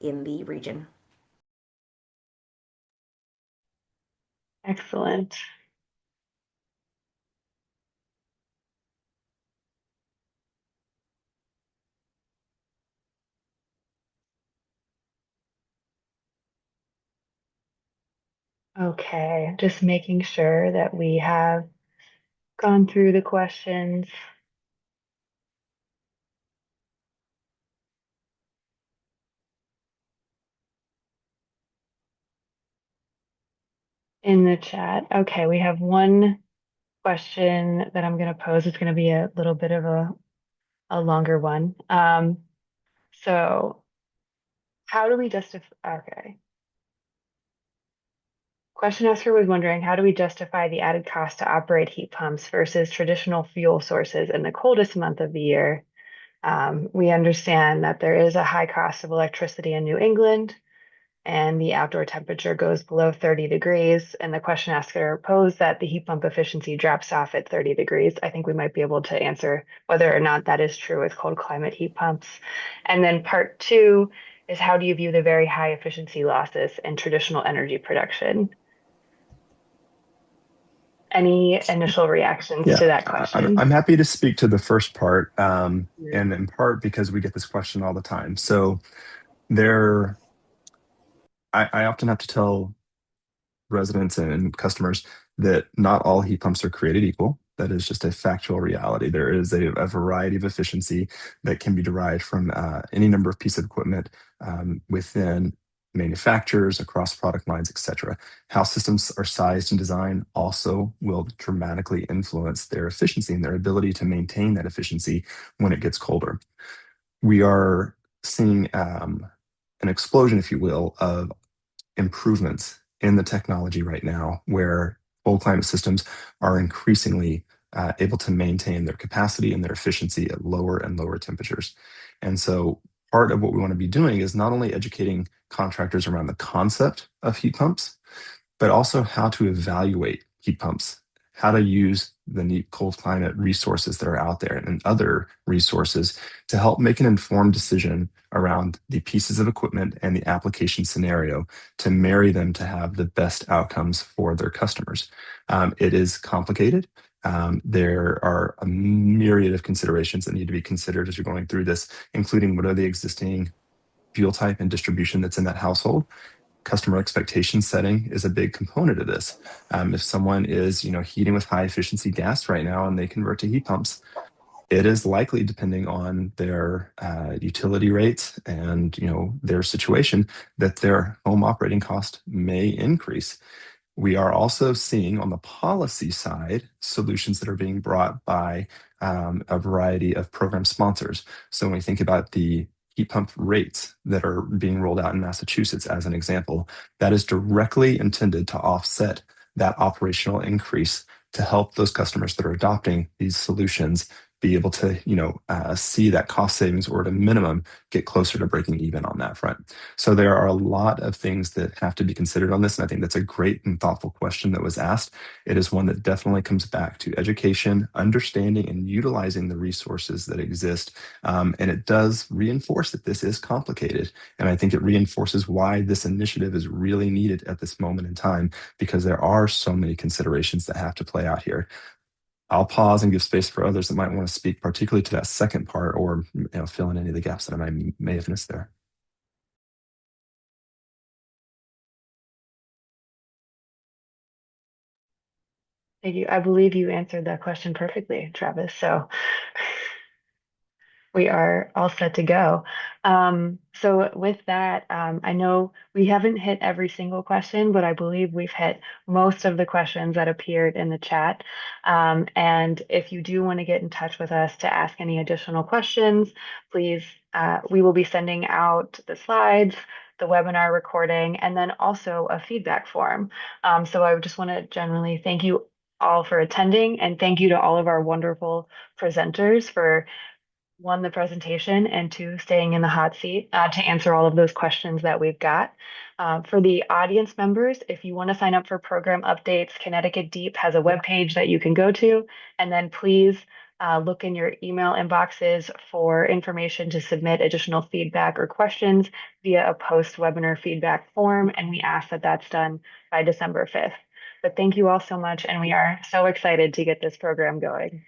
in the region. Excellent. Okay, just making sure that we have gone through the questions. In the chat. Okay, we have one question that I'm going to pose. It's going to be a little bit of a longer one. So how do we justify, okay. Question asker was wondering, how do we justify the added cost to operate heat pumps versus traditional fuel sources in the coldest month of the year? We understand that there is a high cost of electricity in New England, and the outdoor temperature goes below 30 degrees. And the question asker posed that the heat pump efficiency drops off at 30 degrees. I think we might be able to answer whether or not that is true with cold climate heat pumps. And then part two is, how do you view the very high efficiency losses in traditional energy production? Any initial reactions to that question? I'm happy to speak to the first part, and in part because we get this question all the time. So there, I often have to tell residents and customers that not all heat pumps are created equal. That is just a factual reality. There is a variety of efficiency that can be derived from any number of pieces of equipment within manufacturers, across product lines, etc. How systems are sized and designed also will dramatically influence their efficiency and their ability to maintain that efficiency when it gets colder. We are seeing an explosion, if you will, of improvements in the technology right now where cold climate systems are increasingly able to maintain their capacity and their efficiency at lower and lower temperatures. And so part of what we want to be doing is not only educating contractors around the concept of heat pumps, but also how to evaluate heat pumps, how to use the neat cold climate resources that are out there and other resources to help make an informed decision around the pieces of equipment and the application scenario to marry them to have the best outcomes for their customers. It is complicated. There are a myriad of considerations that need to be considered as you're going through this, including what are the existing fuel type and distribution that's in that household. Customer expectation setting is a big component of this. If someone is, heating with high efficiency gas right now and they convert to heat pumps, it is likely, depending on their utility rates and their situation, that their home operating cost may increase. We are also seeing on the policy side solutions that are being brought by a variety of program sponsors. So when we think about the heat pump rates that are being rolled out in Massachusetts, as an example, that is directly intended to offset that operational increase to help those customers that are adopting these solutions be able to, see that cost savings, or at a minimum, get closer to breaking even on that front. So there are a lot of things that have to be considered on this, and I think that's a great and thoughtful question that was asked. It is one that definitely comes back to education, understanding, and utilizing the resources that exist. And it does reinforce that this is complicated, and I think it reinforces why this initiative is really needed at this moment in time, because there are so many considerations that have to play out here. I'll pause and give space for others that might want to speak, particularly to that second part, or fill in any of the gaps that I may have missed there. Thank you. I believe you answered that question perfectly, Travis. So we are all set to go. So with that, I know we haven't hit every single question, but I believe we've hit most of the questions that appeared in the chat. And if you do want to get in touch with us to ask any additional questions, please, we will be sending out the slides, the webinar recording, and then also a feedback form. So I would just want to generally thank you all for attending, and thank you to all of our wonderful presenters for, one, the presentation, and two, staying in the hot seat to answer all of those questions that we've got. For the audience members, if you want to sign up for program updates, Connecticut Deep has a webpage that you can go to, and then please look in your email inboxes for information to submit additional feedback or questions via a post-webinar feedback form, and we ask that that's done by December 5th. But thank you all so much, and we are so excited to get this program going.